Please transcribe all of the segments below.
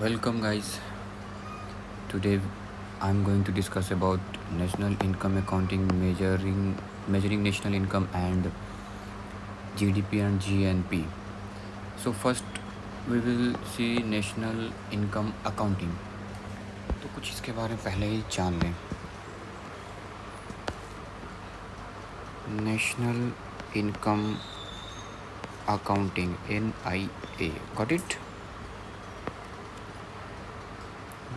Welcome guys. Today I'm going to discuss about national income accounting, measuring national income and GDP and GNP. So first we will see national income accounting. तो कुछ इसके बारे में पहले ही जान लें. National Income Accounting, NIA. Got it?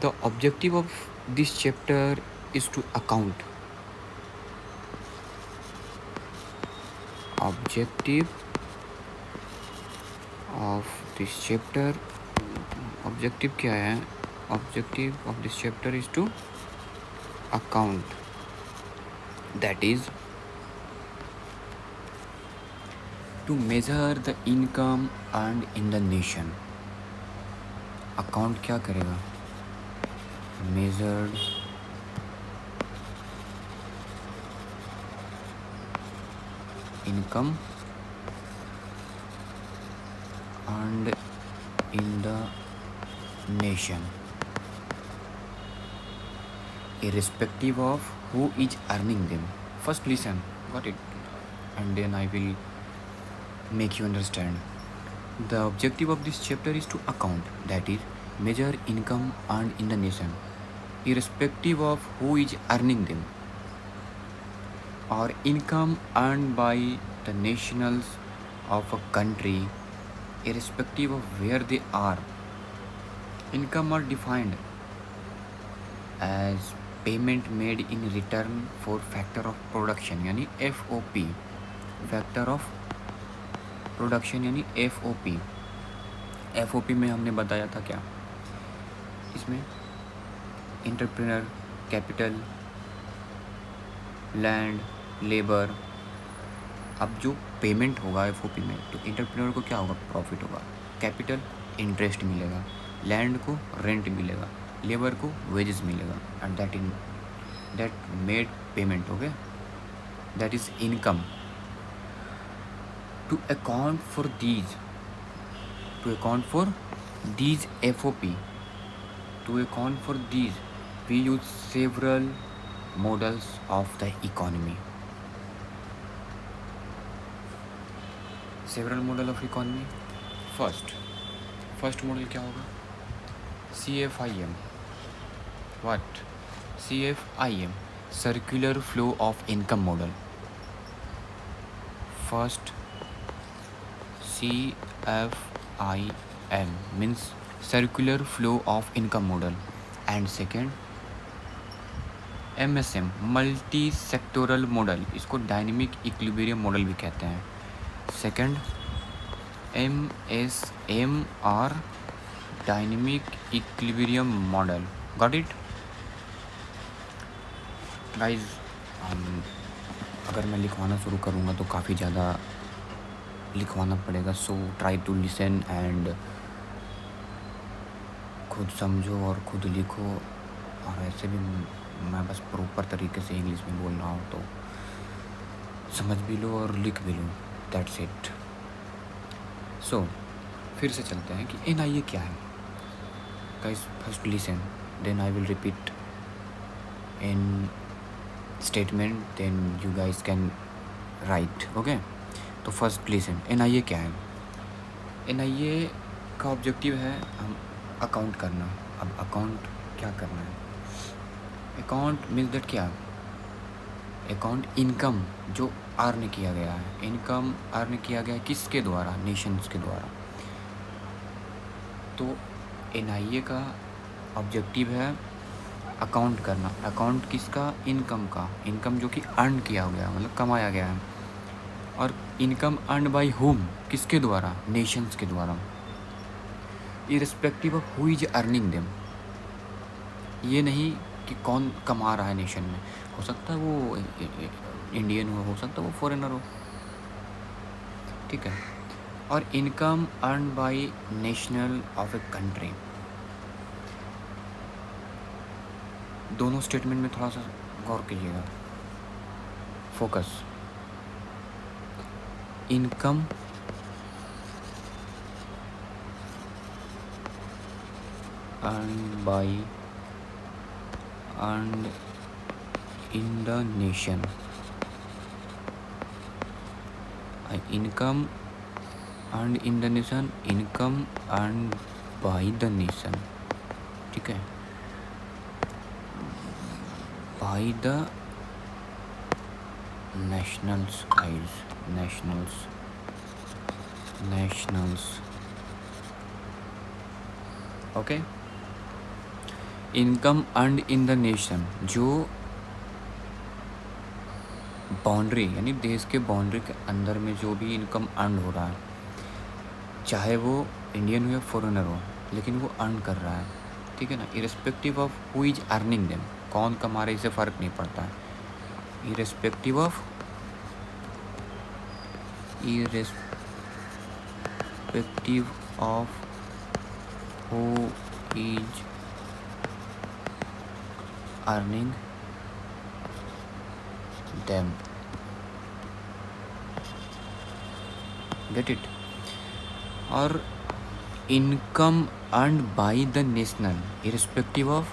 The objective of this chapter is to account. Objective of this chapter. Objective क्या है? Objective of this chapter is to account. That is to measure the income earned in the nation. Account क्या करेगा? Measured income earned in the nation, irrespective of who is earning them. First listen, got it? And then I will make you understand. The objective of this chapter is to account, that is, measure income earned in the nation, irrespective of who is earning them, or income earned by the nationals of a country, irrespective of where they are. Income are defined as payment made in return for factor of production यानी FOP, factor of production यानी FOP. FOP में हमने बताया था क्या, इसमें entrepreneur, capital, land, labour. अब जो पेमेंट होगा FOP में, तो इंटरप्रेनर को क्या होगा? प्रॉफिट होगा. कैपिटल इंटरेस्ट मिलेगा, लैंड को रेंट मिलेगा, लेबर को वेजेस मिलेगा, एंड दैट मेड पेमेंट. हो गया, that is income. To account for these FOP, to account for these we use several models of the economy. Several model of economy. First model क्या होगा? CFIM. What? CFIM, circular flow of income model. First, CFIM means circular flow of income model. And second, MSM, multi sectoral model, इसको dynamic equilibrium model भी कहते हैं. Second, MSMR, dynamic equilibrium model. Got it guys? अगर मैं लिखवाना शुरू करूँगा तो काफ़ी ज़्यादा लिखवाना पड़ेगा, so try to listen and खुद समझो और खुद लिखो. और ऐसे भी मैं बस प्रॉपर तरीके से इंग्लिश में बोल रहा हूँ, तो समझ भी लो और लिख भी लो. That's it. सो फिर से चलते हैं कि NIA क्या है. Guys, first listen, then I will repeat in statement, then you guys can write. Okay, तो फर्स्ट लिसन, NIA क्या है? NIA का ऑब्जेक्टिव है हम अकाउंट करना. अब अकाउंट क्या करना है? अकाउंट मीन्स दैट क्या? अकाउंट इनकम जो अर्न किया गया है. इनकम अर्न किया गया है किसके द्वारा? नेशंस के द्वारा. तो NIA का ऑब्जेक्टिव है अकाउंट करना. अकाउंट किसका? इनकम का. इनकम जो कि अर्न किया गया, मतलब कमाया गया है. और इनकम अर्न बाय हुम, किसके द्वारा? नेशंस के द्वारा. Irrespective of who is earning them. ये नहीं कि कौन कमा रहा है नेशन में. हो सकता है वो इंडियन हो सकता है वो फॉरेनर हो. ठीक है. और income earn by national of a country. दोनों स्टेटमेंट में थोड़ा सा गौर कीजिएगा. Focus. Income earned by earned in the nation. Income earned in the nation, income earned by the nation. ठीक है, by the nationals guys, nationals. Okay, income earned in the nation, जो boundary यानी देश के बाउंड्री के अंदर में जो भी इनकम अर्न हो रहा है, चाहे वो इंडियन हो या फॉरेनर हो, लेकिन वो अर्न कर रहा है, ठीक है ना, irrespective of who is earning them, कौन कमा रहा है इससे फ़र्क नहीं पड़ता है, irrespective of who is earning them. Get it? और income earned by the national, irrespective of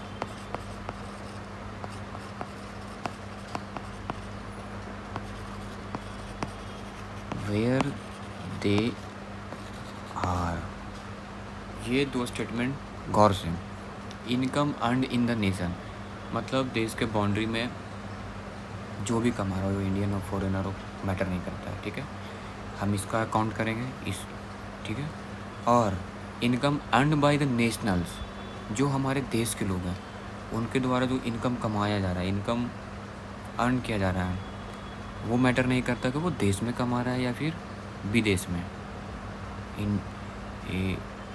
where they are. ये दो स्टेटमेंट गौर से, income earned in the nation मतलब देश के बाउंड्री में जो भी कमा रहा हो, इंडियन हो फॉरेनर हो, मैटर नहीं करता है, ठीक है, हम इसका अकाउंट करेंगे इस, ठीक है, और income earned by the nationals, जो हमारे देश के लोग हैं उनके द्वारा जो इनकम कमाया जा रहा है, इनकम अर्न किया जा रहा है, वो मैटर नहीं करता कि वो देश में कमा रहा है या फिर विदेश में,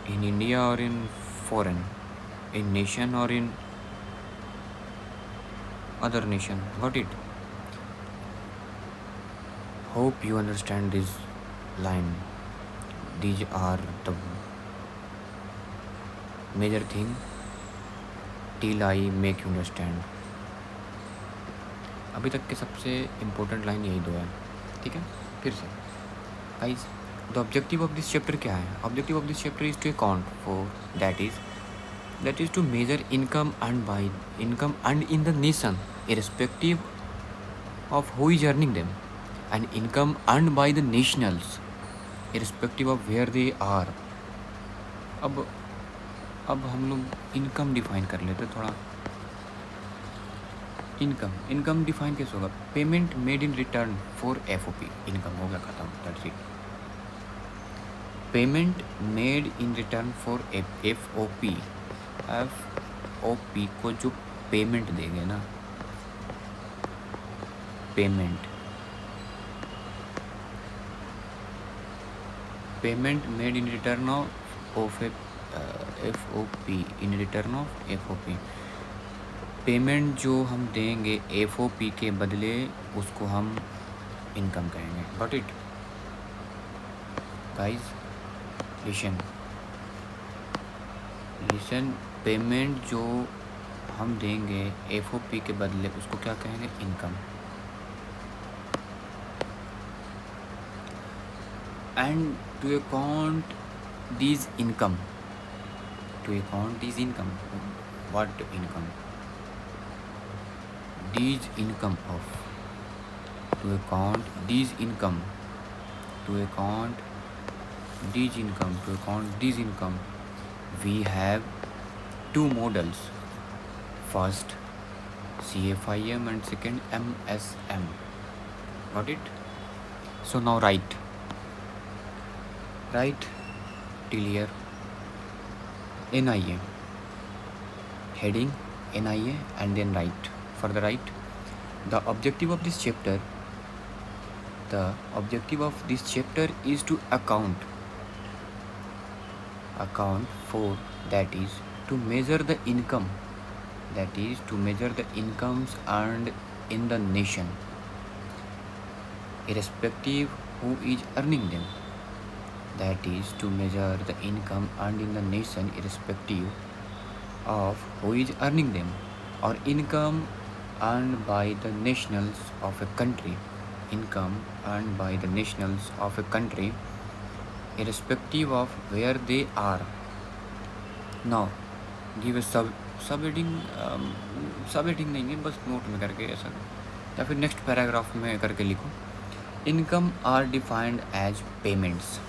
in India or in foreign, in nation or in other nation. Got it? Hope you understand this line. These are the major thing till I make you understand. अभी तक के सबसे इम्पोर्टेंट लाइन यही दो है, ठीक है, फिर से guys, the objective of this chapter क्या है, objective of this chapter is to account for that is to measure income earned in the nation irrespective of who is earning them, and income earned by the nationals irrespective of where they are. अब हम लोग income define कर लेते थोड़ा. Income define कैसे होगा, payment made in return for FOP, income हो गया खत्म, that's it. Payment made in return for FOP को जो पेमेंट देंगे ना, payment made in return of FOP, in return of FOP, payment जो हम देंगे FOP के बदले उसको हम इनकम कहेंगे. Got it guys? Listen, payment जो हम देंगे FOP के बदले उसको क्या कहेंगे, income. And to account this income, what income, these income of, to account these income, we have two models, first CFIM and second MSM. Got it? So now write till here NIA, heading NIA, and then write. Further write, the objective of this chapter is to account for, that is to measure the income, incomes earned in the nation irrespective who is earning them, that is to measure the income earned in the nation irrespective of who is earning them, or income earned by the nationals of a country, irrespective of where they are. Now give सब सब heading sub heading नहीं है, बस note में करके ऐसा, या फिर नेक्स्ट पैराग्राफ में करके लिखो, income are defined as payments,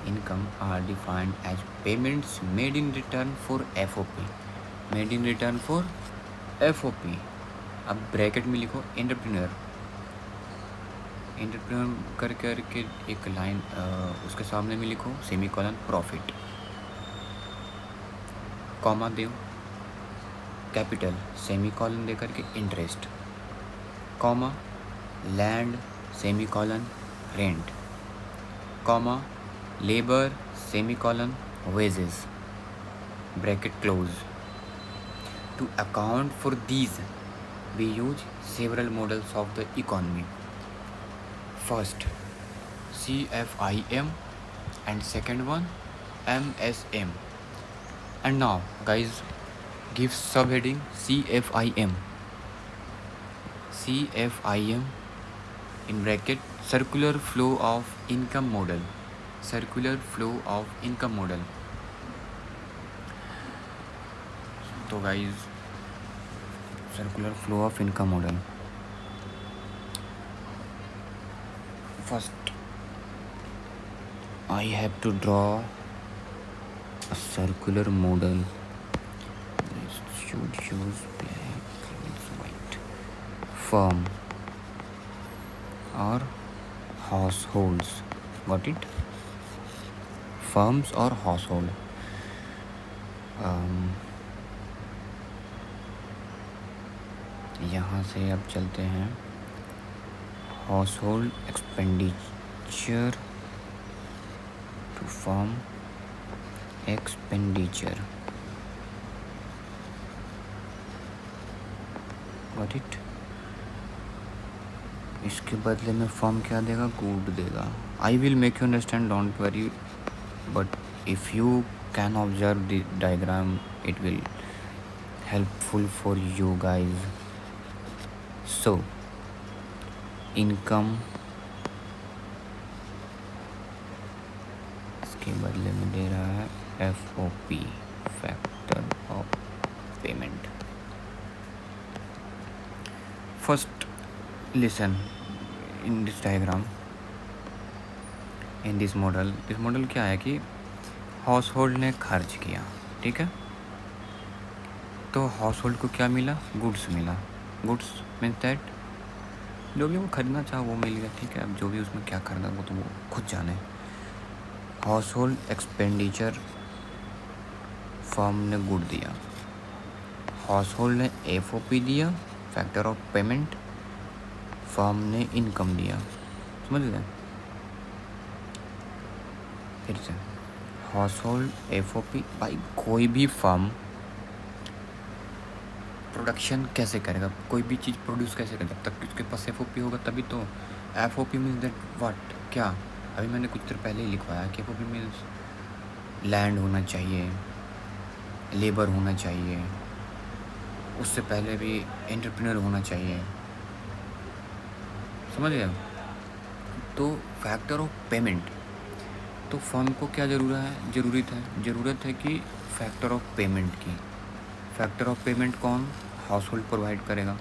income are defined as payments made in return for FOP, made in return for FOP. अब ब्रैकेट में लिखो एंटरप्रेन्योर, एंटरप्रेन्योर कर करके एक लाइन उसके सामने में लिखो सेमीकोलन प्रॉफिट, कॉमा दो, कैपिटल सेमीकोलन दे करके interest, comma land semicolon rent, comma labour semicolon wages, bracket close. To account for these we use several models of the economy. First, CFIM, and second one MSM. And now guys, give subheading CFIM. CFIM in bracket circular flow of income model, circular flow of income model. तो guys, circular flow of income model. First, I have to draw a circular model. This should use black, white. Firm or households. Got it? Firms or household. यहाँ से अब चलते हैं household expenditure to firm expenditure, got it. इसके बदले में firm क्या देगा, गुड देगा। I will make you understand, don't worry, but if you can observe the diagram it will helpful for you guys. So, income इसके बदले में दे रहा है FOP, factor of payment. First listen in this diagram, in this model. This model क्या है कि house hold ने खर्च किया, ठीक है, तो हाउस होल्ड को क्या मिला, गुड्स मिला। गुड्स मीन्स दैट जो भी वो खरीदना चाहा वो मिल गया, ठीक है। अब जो भी उसमें क्या खरीदा वो तो वो खुद जाने। हाउस होल्ड एक्सपेंडिचर, फर्म ने गुड दिया, हाउस होल्ड ने FOP दिया, फैक्टर ऑफ पेमेंट, फर्म ने इनकम दिया। समझ गए? फिर से हाउस होल्ड FOP। भाई कोई भी फर्म प्रोडक्शन कैसे करेगा, कोई भी चीज़ प्रोड्यूस कैसे करेगा, जब तक उसके पास FOP होगा तभी तो। FOP मीन्स दैट व्हाट, क्या, अभी मैंने कुछ देर पहले ही लिखवाया कि FOP मीन्स लैंड होना चाहिए, लेबर होना चाहिए, उससे पहले भी एंटरप्रेन्योर होना चाहिए। समझ गए? तो फैक्टर ऑफ पेमेंट, तो फर्म को क्या ज़रूरत है कि फैक्टर ऑफ पेमेंट की। फैक्टर ऑफ पेमेंट कौन, हाउस होल्ड प्रोवाइड करेगा।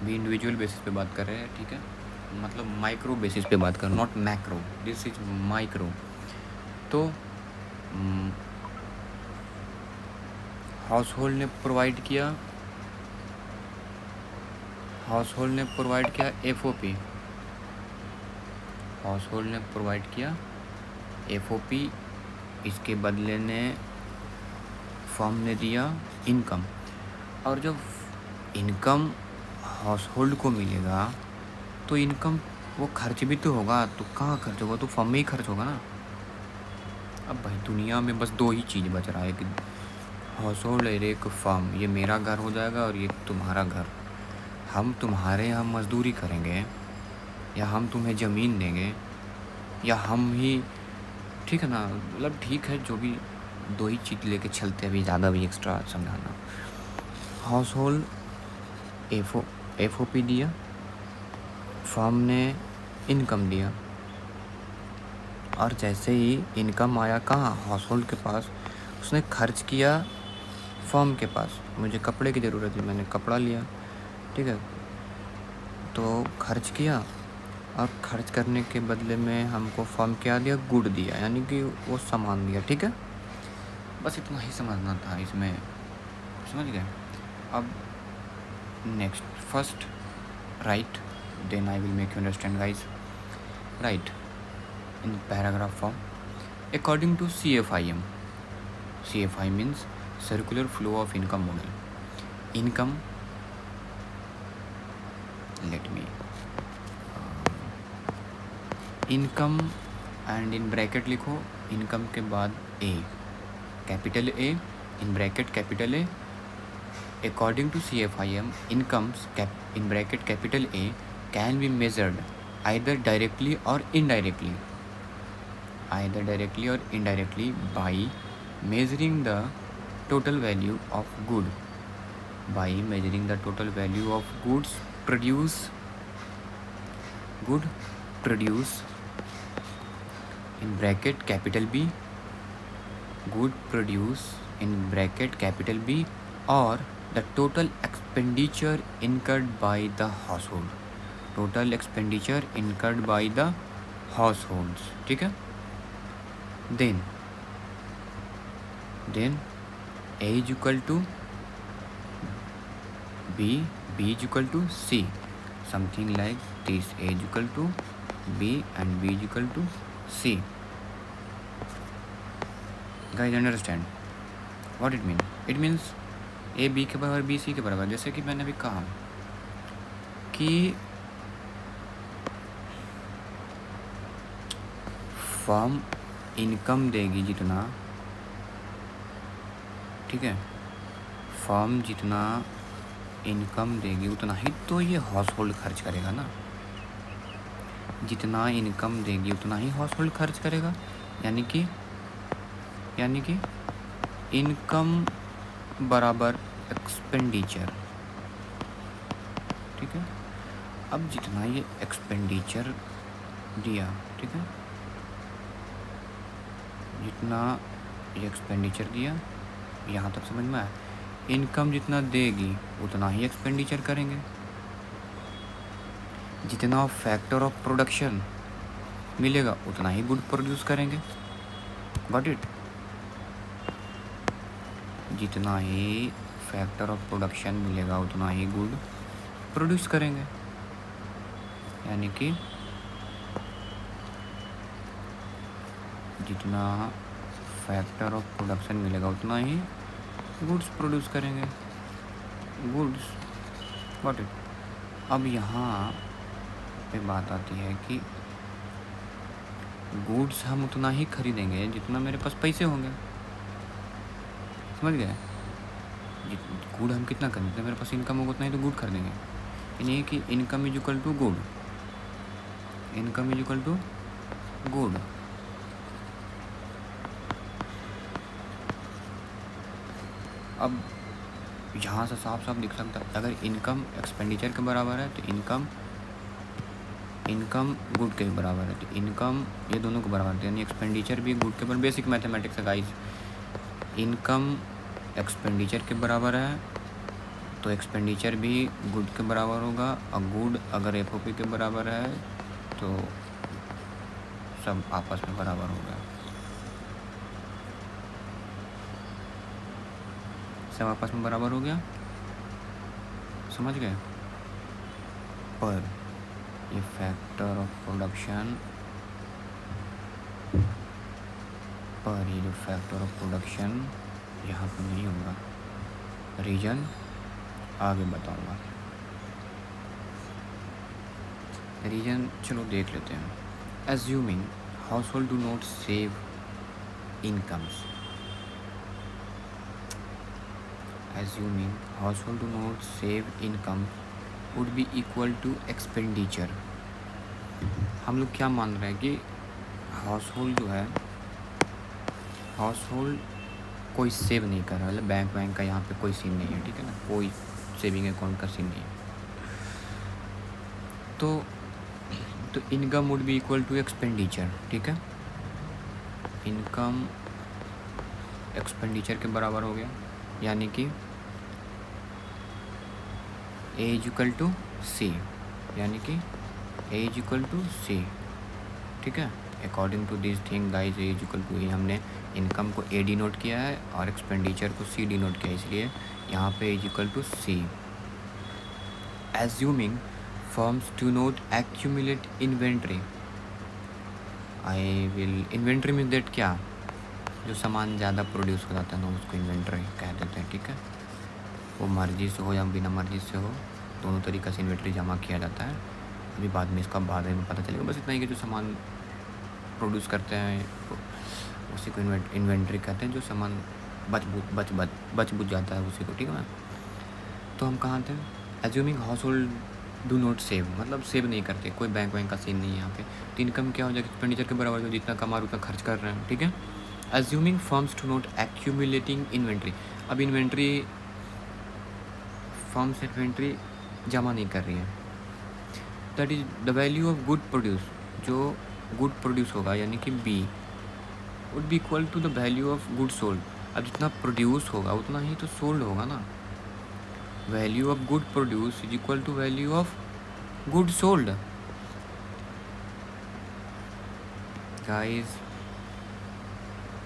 भी इंडिविजुअल बेसिस पे बात कर रहे हैं, ठीक है, मतलब माइक्रो बेसिस पे बात कर, not macro, this is micro. तो हाउस होल्ड ने प्रोवाइड किया, FOP, हाउस होल्ड ने प्रोवाइड किया FOP, इसके बदले ने फर्म ने दिया इनकम। और जब इनकम हाउस होल्ड को मिलेगा तो इनकम वो खर्च भी तो होगा, तो कहाँ खर्च होगा, तो फर्म में ही खर्च होगा ना। अब भाई दुनिया में बस दो ही चीज़ बच रहा है कि हाउस होल्ड और एक फर्म। ये मेरा घर हो जाएगा और ये तुम्हारा घर। हम तुम्हारे यहाँ मजदूरी करेंगे या हम तुम्हें ज़मीन देंगे या हम ही, ठीक है ना, मतलब ठीक है, जो भी दो ही चीज़ लेके चलते हैं, अभी ज़्यादा भी एक्स्ट्रा समझाना। हाउस होल्ड FOP दिया, फर्म ने इनकम दिया, और जैसे ही इनकम आया कहाँ, हाउस होल्ड के पास, उसने खर्च किया फर्म के पास मुझे कपड़े की ज़रूरत थी, मैंने कपड़ा लिया, ठीक है। तो खर्च किया और खर्च करने के बदले में हमको फर्म क्या दिया, गुड दिया, यानी कि वो सामान दिया, ठीक है। बस इतना ही समझना था इसमें, समझ गए। अब next, first write, then I will make you understand guys. Write in paragraph form according to CFIM. CFI means circular flow of income model. Income, let me income and in bracket लिखो, income के बाद A, capital A in bracket capital A. According to CFIM, incomes in bracket capital A can be measured either directly or indirectly. Either directly or indirectly by measuring the total value of good, by measuring the total value of goods produce in bracket capital B, good produce in bracket capital B, or the total expenditure incurred by the household, total expenditure incurred by the households, ठीक है। then A is equal to B, B is equal to C, something like this. A is equal to B and B is equal to C. Guys, understand what it means? It means A B के बराबर, B C के बराबर। जैसे कि मैंने अभी कहा कि फर्म इनकम देगी जितना, ठीक है, फर्म जितना इनकम देगी उतना ही तो ये हाउस होल्ड खर्च करेगा ना। जितना इनकम देगी उतना ही हाउस होल्ड खर्च करेगा, यानी कि इनकम बराबर एक्सपेंडिचर, ठीक है। अब जितना ये एक्सपेंडिचर दिया, ठीक है, जितना ये एक्सपेंडिचर दिया, यहाँ तक समझ में आया। इनकम जितना देगी उतना ही एक्सपेंडिचर करेंगे, जितना फैक्टर ऑफ प्रोडक्शन मिलेगा उतना ही गुड प्रोड्यूस करेंगे। Got it? जितना ही फैक्टर ऑफ प्रोडक्शन मिलेगा उतना ही गुड प्रोड्यूस करेंगे, यानी कि जितना फैक्टर ऑफ प्रोडक्शन मिलेगा उतना ही गुड्स प्रोड्यूस करेंगे, गुड्स। Got it? अब यहाँ पे बात आती है कि गुड्स हम उतना ही खरीदेंगे जितना मेरे पास पैसे होंगे, समझ गए। गुड हम कितना खरीदते हैं, मेरे पास इनकम होगा उतना ही तो गुड खरीदेंगे, यानी कि income is equal to good, income is equal to good. अब यहाँ से साफ साफ दिख सकता है, अगर इनकम एक्सपेंडिचर के बराबर है तो इनकम गुड के बराबर है, तो इनकम ये दोनों के बराबर है, यानी एक्सपेंडिचर भी गुड के बराबर। बेसिक मैथमेटिक्स है गाइस। इनकम एक्सपेंडिचर के बराबर है तो एक्सपेंडिचर भी गुड के बराबर होगा, और गुड अगर एफओपी के बराबर है तो सब आपस में बराबर होगा, सब आपस में बराबर हो गया, समझ गए। पर ये फैक्टर ऑफ प्रोडक्शन, पर ये जो फैक्टर ऑफ प्रोडक्शन यहाँ पर नहीं होगा, रीजन आगे बताऊँगा। रीजन चलो देख लेते हैं। Assuming household do not save incomes, assuming household do not save income would be equal to expenditure। हम लोग क्या मान रहे हैं कि हाउस होल्ड जो है, हाउस होल्ड कोई सेव नहीं कर रहा है, बैंक का यहाँ पे कोई सीन नहीं है, ठीक है ना, कोई सेविंग अकाउंट का सीन नहीं है। तो income would be equal to expenditure, ठीक है। इनकम एक्सपेंडिचर के बराबर हो गया, यानी कि A is equal to C, यानी कि A is equal to C, ठीक है। According to this thing guys A is equal to A, हमने इनकम को A डिनोट किया है और एक्सपेंडिचर को C डिनोट किया है, इसलिए यहाँ पे A is equal to C। Assuming firms do not accumulate inventory, I will, inventory mean that क्या, जो सामान ज़्यादा प्रोड्यूस हो जाता है ना उसको इन्वेंट्री कह देते हैं, ठीक है। वो मर्जी से हो या बिना मर्जी से हो, दोनों तरीक़े से इन्वेंट्री जमा किया जाता है। अभी बाद में इसका बाद में पता चलेगा, बस इतना ही कि जो सामान प्रोड्यूस करते हैं उसी को इन्वेंट्री कहते हैं, जो सामान बच बुझ जाता है उसी को, ठीक है। तो हम कहाँ थे, assuming household do not save, मतलब सेव नहीं करते, कोई बैंक वैंक का सीन नहीं है यहाँ पे। तो इनकम क्या हो जाएगा, एक्सपेंडिचर के बराबर, जो जितना कमा रहे उतना खर्च कर रहे हैं, ठीक है। Assuming firms to not accumulating inventory, अब इन्वेंट्री फर्म्स इन्वेंट्री जमा नहीं कर रही है। That is the value of good produce, जो गुड प्रोड्यूस होगा यानी कि B would be equal to the value of good sold. अब जितना प्रोड्यूस होगा उतना ही तो सोल्ड होगा ना। Value of good produce is equal to value of good sold. Guys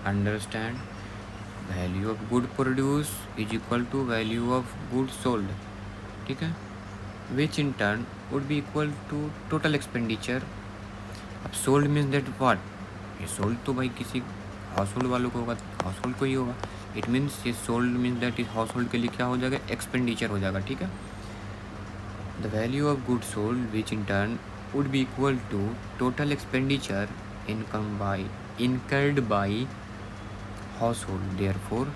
understand, value of good produce is equal to value of good sold, ठीक है, which in turn would be equal to total expenditure. अब sold means that what, ये sold तो भाई किसी house hold वालों को होगा, हाउस होल्ड को ही होगा। इट मीन्स ये सोल्ड मीन्स दैट इस हाउस होल्ड के लिए क्या हो जाएगा, एक्सपेंडिचर हो जाएगा, ठीक है। The value of good sold which in turn would be equal to total expenditure incurred by household, therefore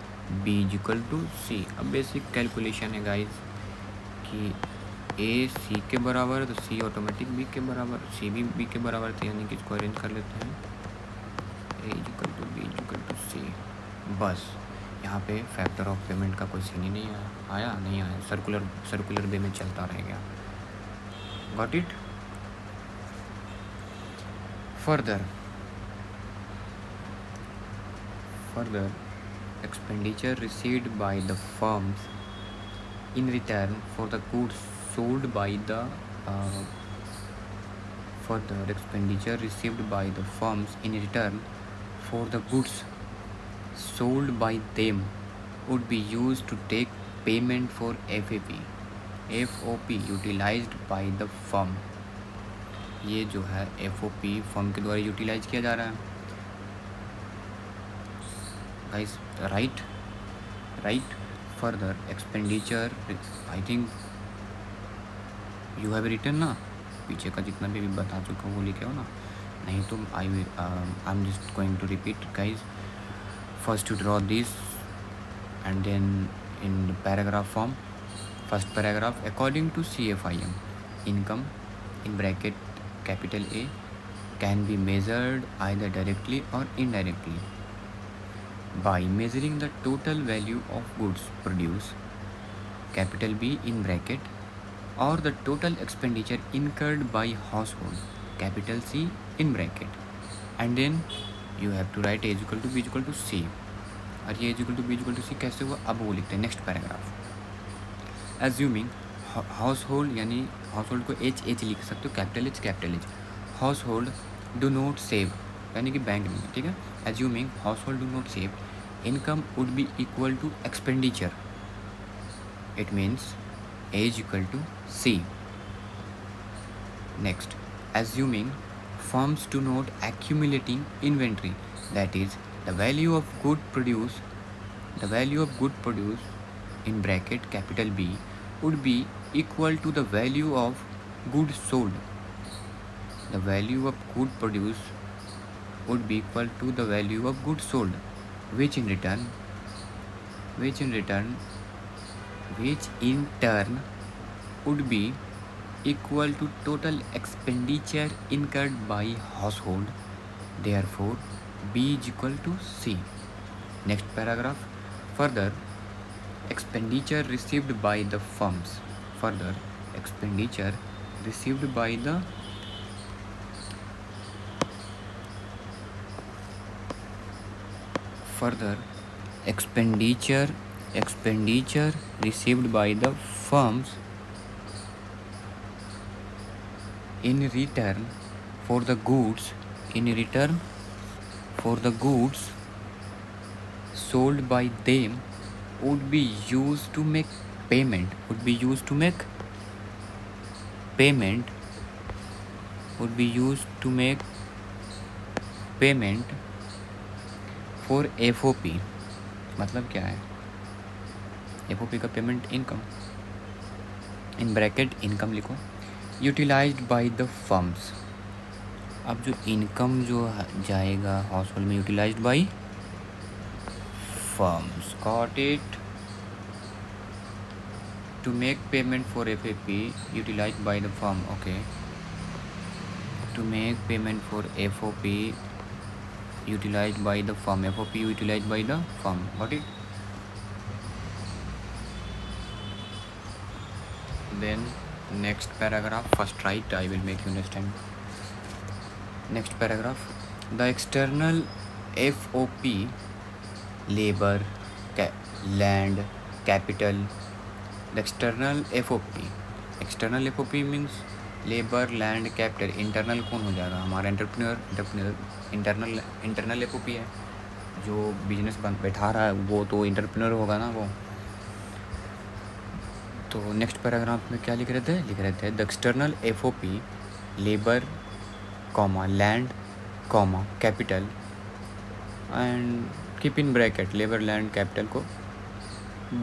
B is equal to C। अब बेसिक कैलकुलेशन है गाइज कि A C के बराबर है तो C ऑटोमेटिक B के बराबर, C भी B के बराबर थे, यानी कि इसको अरेंज कर लेते हैं, A is equal to B is equal to C। बस यहाँ पे फैक्टर ऑफ पेमेंट का कोई सीन ही नहीं आया, सर्कुलर वे में चलता रहेगा। Got it. Further, expenditure received by the firms in return for the goods sold by the further expenditure received by the firms in return for the goods sold by them would be used to take payment for FOP utilized by the firm। ये जो है FOP firm के द्वारा utilise किया जा रहा है guys, right. Further expenditure, I think you have written ना, पीछे का जितना भी बता चुका हूँ वो लिखे हो ना, नहीं तो I am just going to repeat guys. First to draw this and then in paragraph form, first paragraph, according to CFIM income in bracket capital A can be measured either directly or indirectly by measuring the total value of goods produced, capital B in bracket, or the total expenditure incurred by household, capital C in bracket, and then you have to write A is equal to B is equal to C। और ये A is equal to B is equal to C कैसे हुआ, अब वो लिखते हैं next paragraph. Assuming household, यानी household को H लिख सकते हो, capital H। Household do not save, यानी कि बैंक नहीं है, ठीक है। Assuming household do not save, income would be equal to expenditure, it means A is equal to C। Next, assuming firms do not accumulating inventory, that is the value of good produce in bracket capital B would be equal to the value of goods sold। The value of good produce would be equal to the value of goods sold, which in turn would be equal to total expenditure incurred by household, therefore B is equal to C। Next paragraph, further expenditure received by the firms, further expenditure received by the further expenditure expenditure received by the firms in return for the goods sold by them would be used to make payment would be used to make payment for FOP। मतलब क्या है? FOP का payment income, in bracket income लिखो, utilised by the firms. अब जो income जो जाएगा household में, utilised by firms, got it. To make payment for FOP utilized by the firm, okay, to make payment for FOP utilized by the firm, FOP utilized by the firm, got it? Then next paragraph, first right, I will make you understand. Next paragraph, the external FOP, labor, land, capital. The external FOP means labour, land, capital. Internal कौन हो जाएगा? हमारा entrepreneur. Internal FOP है, जो business बैठा रहा है वो तो एंटरप्रेन्योर होगा ना वो। तो नेक्स्ट पैराग्राफ में क्या लिख रहे थे? The external FOP, labour, comma, land, comma, capital, and keep in bracket, labour, land, capital को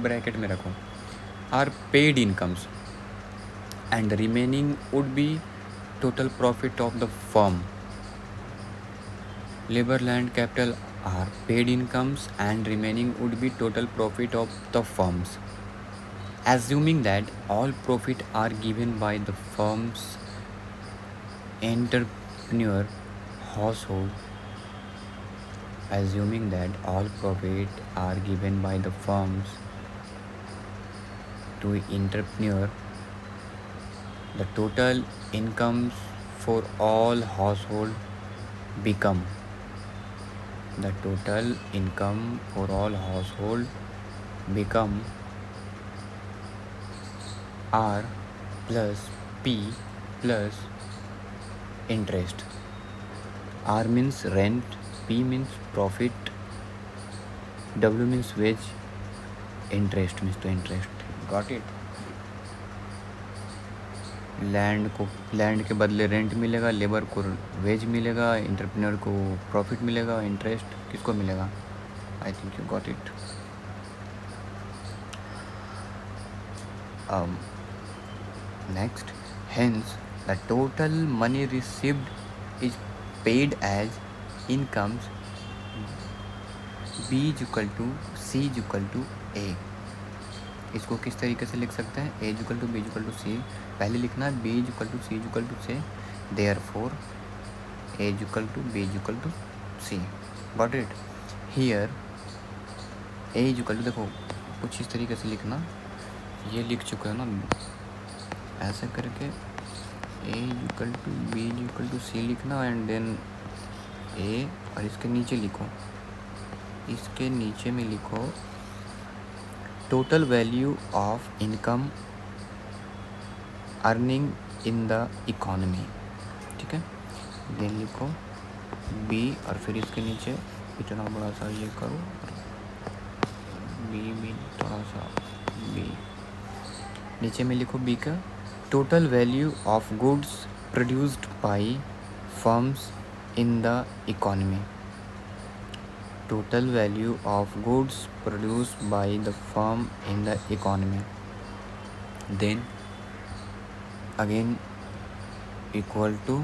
ब्रैकेट में रखो, are paid incomes and the remaining would be total profit of the firm. Labor, land, capital are paid incomes and remaining would be total profit of the firms. Assuming that all profit are given by the firm's entrepreneur household, assuming that all profit are given by the firms to entrepreneur, the total incomes for all household become R plus P plus interest. R means rent, P means profit, W means wage, interest means to interest. Got it? Land के बदले rent मिलेगा, labour को veg मिलेगा, entrepreneur को profit मिलेगा, interest किसको मिलेगा? I think you got it. Next, hence the total money received is paid as incomes, B equal to C equal to A। इसको किस तरीके से लिख सकते हैं? A equal to B equal to C पहले लिखना है, B equal to C equal to से, therefore A equal to B equal to C। Got it? Here A equal to, देखो कुछ इस तरीके से लिखना, ये लिख चुका है ना, ऐसे करके A equal to B equal to C लिखना, एंड देन A, और इसके नीचे लिखो, इसके नीचे में लिखो total value of income earning in the economy. ठीक है, देन लिखो B, और फिर इसके नीचे इतना बड़ा सा ये करो, B थोड़ा सा B, नीचे में लिखो B का total value of goods produced by firms in the economy. Total value of goods produced by the firm in the economy. Then again equal to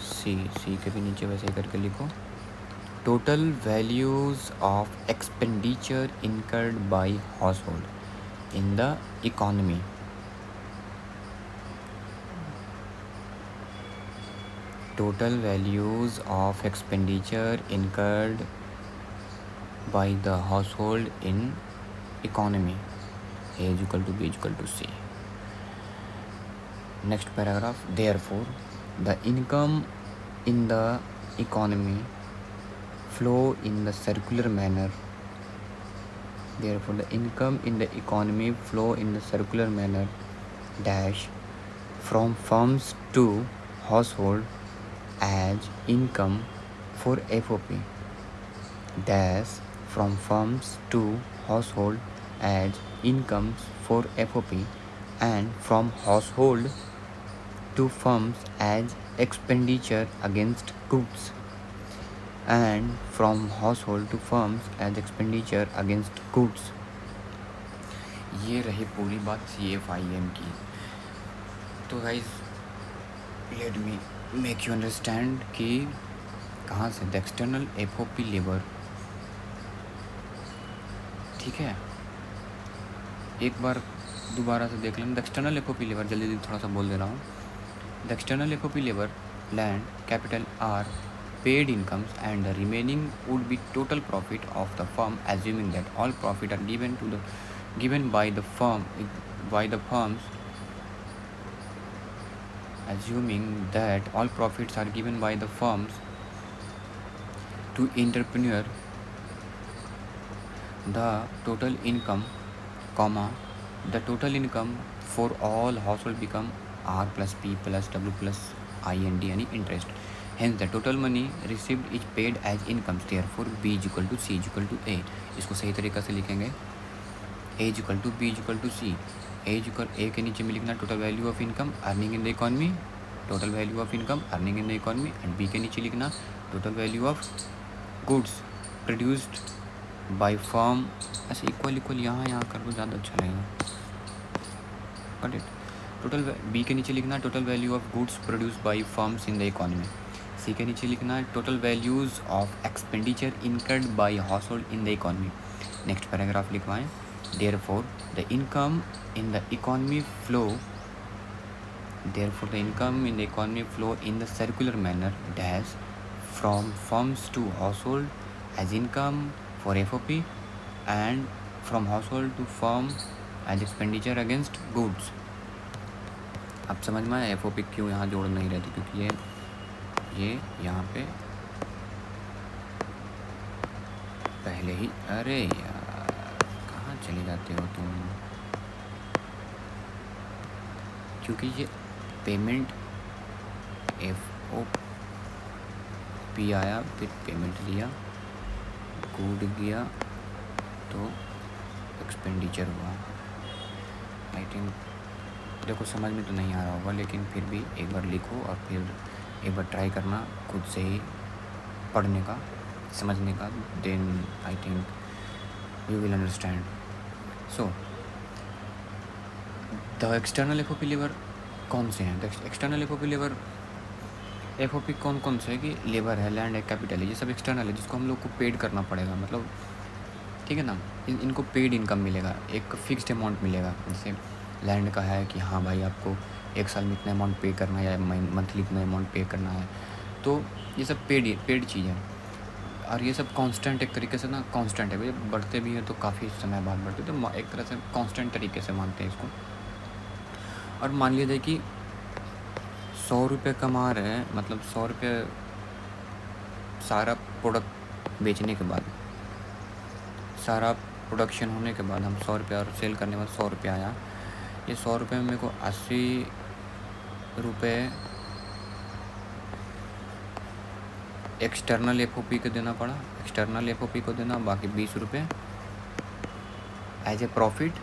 C के भी नीचे वैसे करके लिखो total values of expenditure incurred by household in the economy. Total values of expenditure incurred by the household in economy, A equal to B equal to C. Next paragraph, therefore the income in the economy flow in the circular manner Therefore, the income in the economy flow in the circular manner dash from firms to household as income for FOP dash from firms to household as incomes for FOP and from household to firms as expenditure against goods and from household to firms as expenditure against goods. ये रही पूरी बात CFIM की. तो guys let me make you understand कि कहाँ से the external FOP labour. ठीक है, एक बार दोबारा से देख लें. द एक्सटर्नल FOP लेबर, जल्दी थोड़ा सा बोल दे रहा हूँ. The external FOP labour, land, capital R paid incomes and the remaining would be total profit of the firm, assuming that all profit are given by the firms, assuming that all profits are given by the firms to entrepreneur. The total income, the total income for all household become R plus P plus W plus IND यानी interest. Hence the total money received is paid as incomes. Therefore B is equal to C is equal to A. इसको सही तरीक़ा से लिखेंगे. A is equal to B is equal to C. A के नीचे में लिखना total value of income earning in the economy, total value of income earning in the economy, and B के नीचे लिखना total value of goods produced by firm. ऐसे equal यहाँ कर दो, ज़्यादा अच्छा लगेगा. Got it? टोटल B के नीचे लिखना total value of goods produced by firms in the economy. C के नीचे लिखना है total values of expenditure incurred by household in the economy. Next paragraph लिखवाएं. Therefore the income in the economy flow in the circular manner dash from firms to household as income for FOP and from household to firm as expenditure against goods. अब समझ में आया FOP क्यों यहाँ जोड़ नहीं रहती, क्योंकि ये यहाँ पे पहले ही. अरे यार कहाँ चले जाते हो तुम, क्योंकि ये पेमेंट FOP आया, फिर पेमेंट दिया, गुड गया तो एक्सपेंडिचर हुआ. आई थिंक देखो समझ में तो नहीं आ रहा होगा, लेकिन फिर भी एक बार लिखो और फिर एक बार ट्राई करना खुद से ही पढ़ने का, समझने का. Then I think you will understand. So the external FOP labour कौन से हैं? The external FOP labour FOP कौन से है कि लेबर है, लैंड है, कैपिटल है, ये सब एक्सटर्नल है जिसको हम लोग को पेड करना पड़ेगा. मतलब ठीक है ना, इनको पेड इनकम मिलेगा, एक फ़िक्स्ड अमाउंट मिलेगा. जैसे लैंड का है कि हाँ भाई आपको एक साल में इतना अमाउंट पे करना है या मंथली इतना अमाउंट पे करना है. तो ये सब पेड चीज़ है. और ये सब कांस्टेंट एक तरीके से ना कांस्टेंट है भाई. बढ़ते भी हैं तो काफ़ी समय बाद बढ़ते, तो एक तरह से कांस्टेंट तरीके से मानते हैं इसको. और मान लीजिए कि 100 रुपये कमा रहे हैं, मतलब 100 रुपये सारा प्रोडक्ट बेचने के बाद, सारा प्रोडक्शन होने के बाद हम 100 रुपये और सेल करने के बाद 100 रुपये आया. ये 100 रुपये में मेरे को 80 रुपये एक्सटर्नल FOP को देना पड़ा, एक्सटर्नल FOP को देना, बाकी 20 रुपये as a profit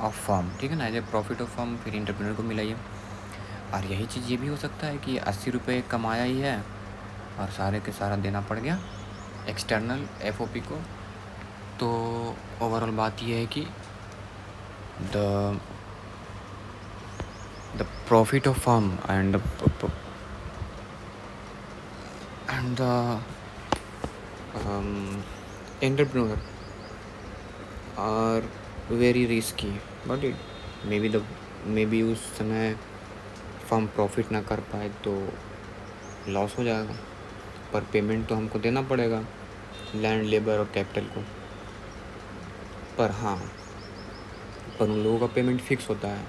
of firm. ठीक है ना, as a profit of firm फिर एंटरप्रेन्योर को मिला ये. और यही चीज़ ये भी हो सकता है कि 80 रुपये कमाया ही है और सारे के सारा देना पड़ गया एक्सटर्नल FOP को. तो ओवरऑल बात ये है कि the profit of firm and the entrepreneur are very risky, but it maybe उस समय फर्म प्रॉफिट ना कर पाए तो लॉस हो जाएगा, पर पेमेंट तो हमको देना पड़ेगा लैंड, लेबर और कैपिटल को. पर हाँ, पर उन लोगों का पेमेंट फ़िक्स होता है.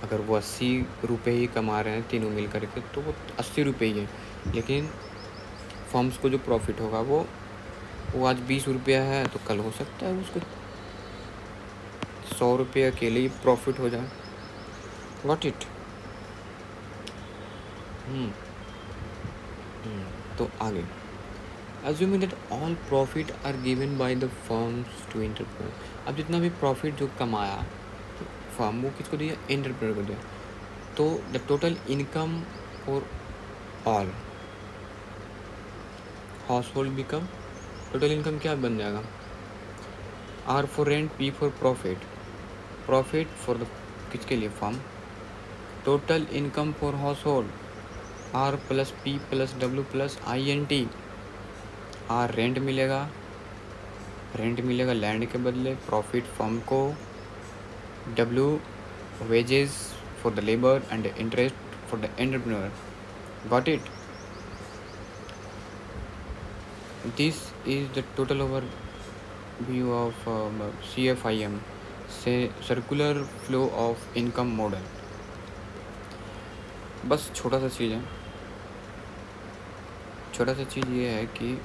अगर वो 80 रुपये ही कमा रहे हैं तीनों मिल करके तो वो 80 रुपये ही है, लेकिन फर्म्स को जो प्रॉफिट होगा वो वो आज 20 रुपया है तो कल हो सकता है उसको 100 रुपये अकेले ही प्रॉफिट हो जाए। Got it. तो आगे, assuming that all profit are given by the firms to entrepreneur। अब जितना भी प्रॉफिट जो कमाया फर्म, वो किसको दिया? एंटरप्रेन्योर को दिया। तो the total income for all household become, total income क्या बन जाएगा? R for rent, P for profit, profit for the किसके लिए? Firm. Total income for household, R plus P plus W plus I N T. R rent मिलेगा, rent मिलेगा land के बदले, profit firm को, W wages for the labour and interest for the entrepreneur. Got it. This is the total overview of CFIM से circular flow of income model. बस छोटा सा चीज़ है, छोटा सा चीज़ ये है कि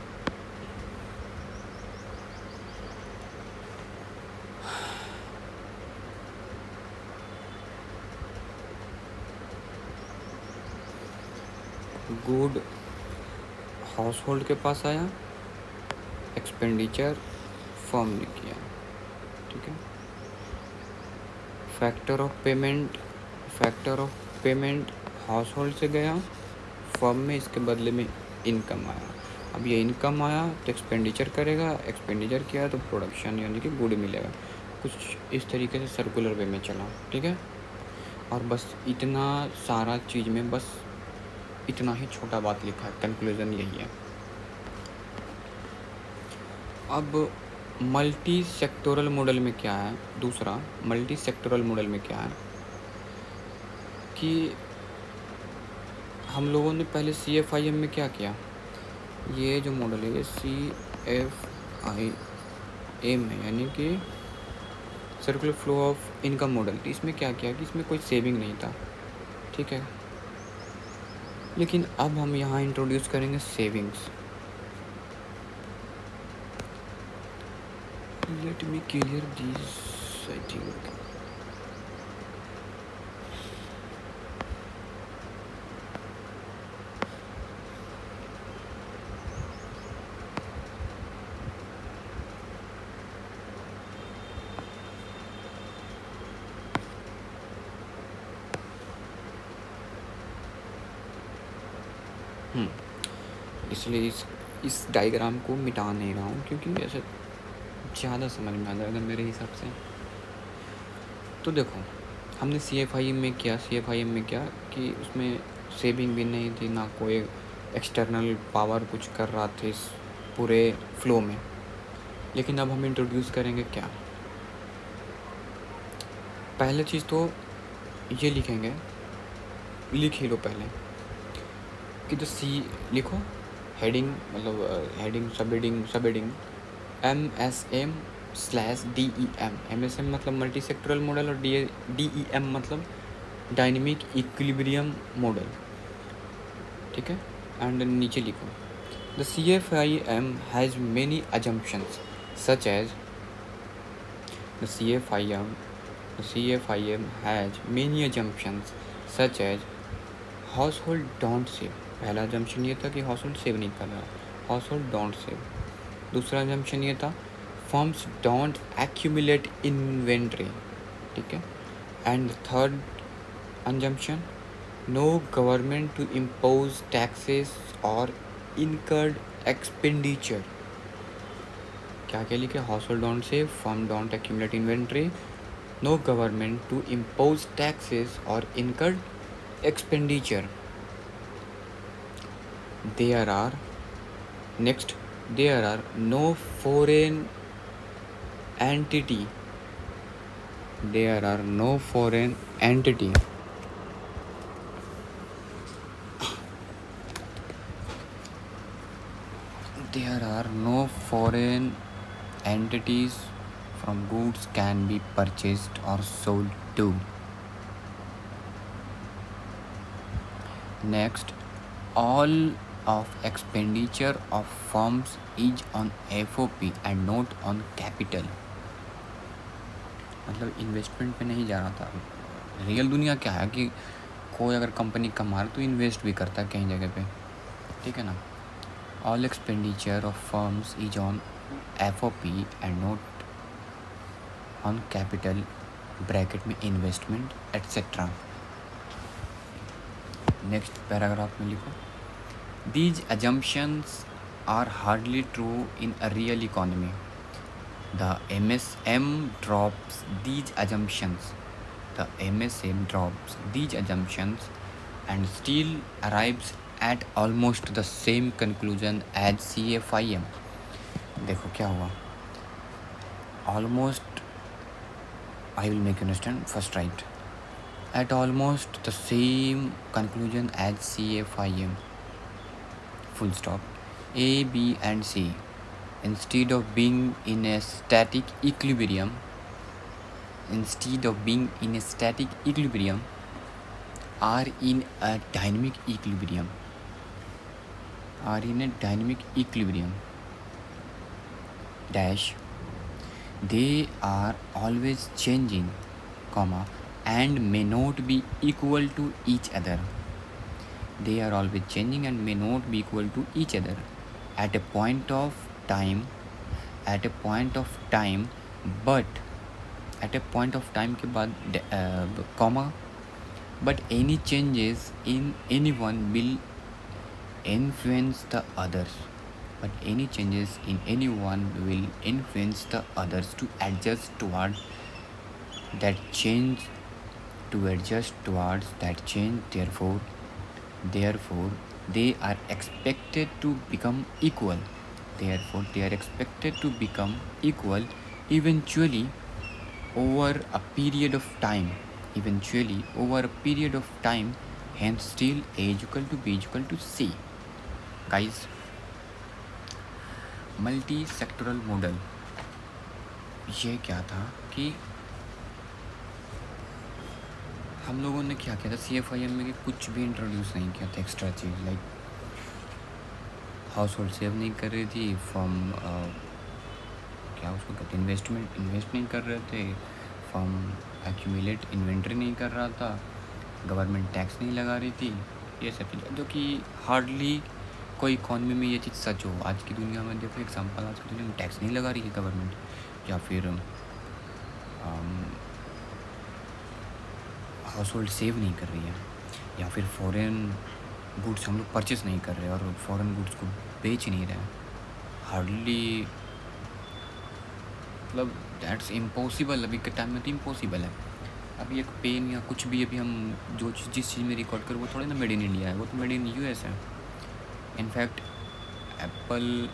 गुड हाउस होल्ड के पास आया, एक्सपेंडिचर फर्म ने किया, ठीक है। Factor of payment house hold से गया फर्म में, इसके बदले में इनकम आया। अब ये इनकम आया तो एक्सपेंडिचर करेगा, एक्सपेंडिचर किया तो प्रोडक्शन यानी कि गुड मिलेगा। कुछ इस तरीके से सर्कुलर वे में चला, ठीक है। और बस इतना सारा चीज़ में बस इतना ही छोटा बात लिखा है, कंक्लूज़न यही है। अब मल्टी सेक्टोरल मॉडल में क्या है? दूसरा मल्टी सेक्टोरल मॉडल में क्या है कि हम लोगों ने पहले CFIM में क्या किया, ये जो मॉडल है ये CFIM है, यानी कि circular flow of income model. इसमें क्या किया कि इसमें कोई सेविंग नहीं था, ठीक है। लेकिन अब हम यहाँ इंट्रोड्यूस करेंगे savings. Let me clear this, I think इसलिए इस डायग्राम को मिटा नहीं रहा हूँ क्योंकि ऐसे ज़्यादा समझ में आ जाएगा मेरे हिसाब से। तो देखो, हमने CFIM में क्या कि उसमें सेविंग भी नहीं थी, ना कोई एक्सटर्नल पावर कुछ कर रहा था इस पूरे फ्लो में। लेकिन अब हम इंट्रोड्यूस करेंगे क्या? पहले चीज़ तो ये लिखेंगे, लिख ही लो पहले कि तो सी लिखो, हेडिंग मतलब heading sub heading MSM/DEM। MSM मतलब मल्टी सेक्टोरल मॉडल और DEM मतलब डायनेमिक इक्विलिब्रियम मॉडल, ठीक है। एंड नीचे लिखो the CFIM has many assumptions such as the CFIM has many assumptions such as household don't save. पहला assumption ये था कि हाउस होल्ड सेव नहीं कर रहा, हाउस होल्ड डोंट सेव। दूसरा अजम्पशन ये था फर्म्स डोंट एक्यूमुलेट इन्वेंट्री, ठीक है। And third assumption, no government to impose taxes और इनकर्ड एक्सपेंडिचर। क्या क्या लिखे? Household don't save, firm don't accumulate inventory, no government to impose taxes और incurred expenditure. There are no foreign entity. There are no foreign entity. There are no foreign entities from goods can be purchased or sold to. Next, all of expenditure of firms is on FOP and not on capital. मतलब investment पे नहीं जा रहा था. Real दुनिया क्या है कि कोई अगर कंपनी कमा रहा तो इन्वेस्ट भी करता है कहीं जगह पे, ठीक है ना. All expenditure of firms is on FOP and not on capital, bracket में इन्वेस्टमेंट एट्सेट्रा. नेक्स्ट पैराग्राफ में लिखो, these assumptions are hardly true in a real economy. The MSM drops these assumptions. The MSM drops these assumptions and still arrives at almost the same conclusion as CFIM. देखो क्या हुआ. Almost, I will make you understand. First right. At almost the same conclusion as CFIM. Full stop. A, B and C, instead of being in a static equilibrium, are in a dynamic equilibrium. Dash. They are always changing, comma, and may not be equal to each other. They are always changing and may not be equal to each other at a point of time, but at a point of time के बाद comma, but any changes in anyone will influence the others. But any changes in anyone will influence the others to adjust towards that change. Therefore, they are expected to become equal. Eventually over a period of time. Hence, still A is equal to B is equal to C. Guys, multi sectoral model ये क्या था कि हम लोगों ने क्या किया था CFIM में कि कुछ भी इंट्रोड्यूस नहीं किया था एक्स्ट्रा चीज़. लाइक हाउस होल्ड सेव नहीं कर रही थी, फर्म क्या उसको कहते हैं इन्वेस्ट नहीं कर रहे थे, फर्म एक्यूमुलेट इन्वेंट्री नहीं कर रहा था, गवर्नमेंट टैक्स नहीं लगा रही थी. ये सब चीज़ें जो कि हार्डली कोई इकॉनमी में ये चीज़ सच हो. आज की दुनिया में देखो एग्जांपल, आज की दुनिया में टैक्स नहीं लगा रही है गवर्नमेंट, या फिर हाउस होल्ड सेव नहीं कर रही है, या फिर फॉरेन गुड्स हम लोग परचेस नहीं कर रहे और फॉरेन गुड्स को बेच ही नहीं रहे. हार्डली मतलब दैट्स इम्पॉसिबल. अभी के टाइम में तो इम्पॉसिबल है. अभी एक पेन या कुछ भी अभी हम जिस चीज़ में रिकॉर्ड करें वो थोड़ी ना मेड इन इंडिया है, वो तो मेड इन US है. In fact Apple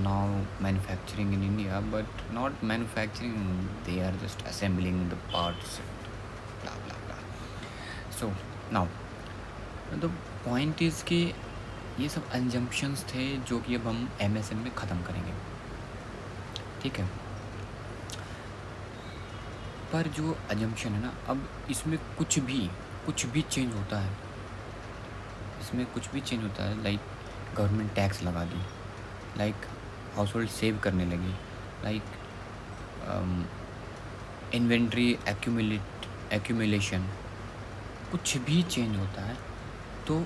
now manufacturing in India, but not manufacturing, they are just assembling the parts, blah blah blah. So now the point is कि ये सब assumptions थे जो कि अब हम MSM में ख़त्म करेंगे, ठीक है. पर जो assumption है ना, अब इसमें कुछ भी चेंज होता है. लाइक गवर्नमेंट टैक्स लगा दी, लाइक हाउस होल्ड सेव करने लगी, लाइक इन्वेंट्री एक्यूमुलेशन, कुछ भी चेंज होता है तो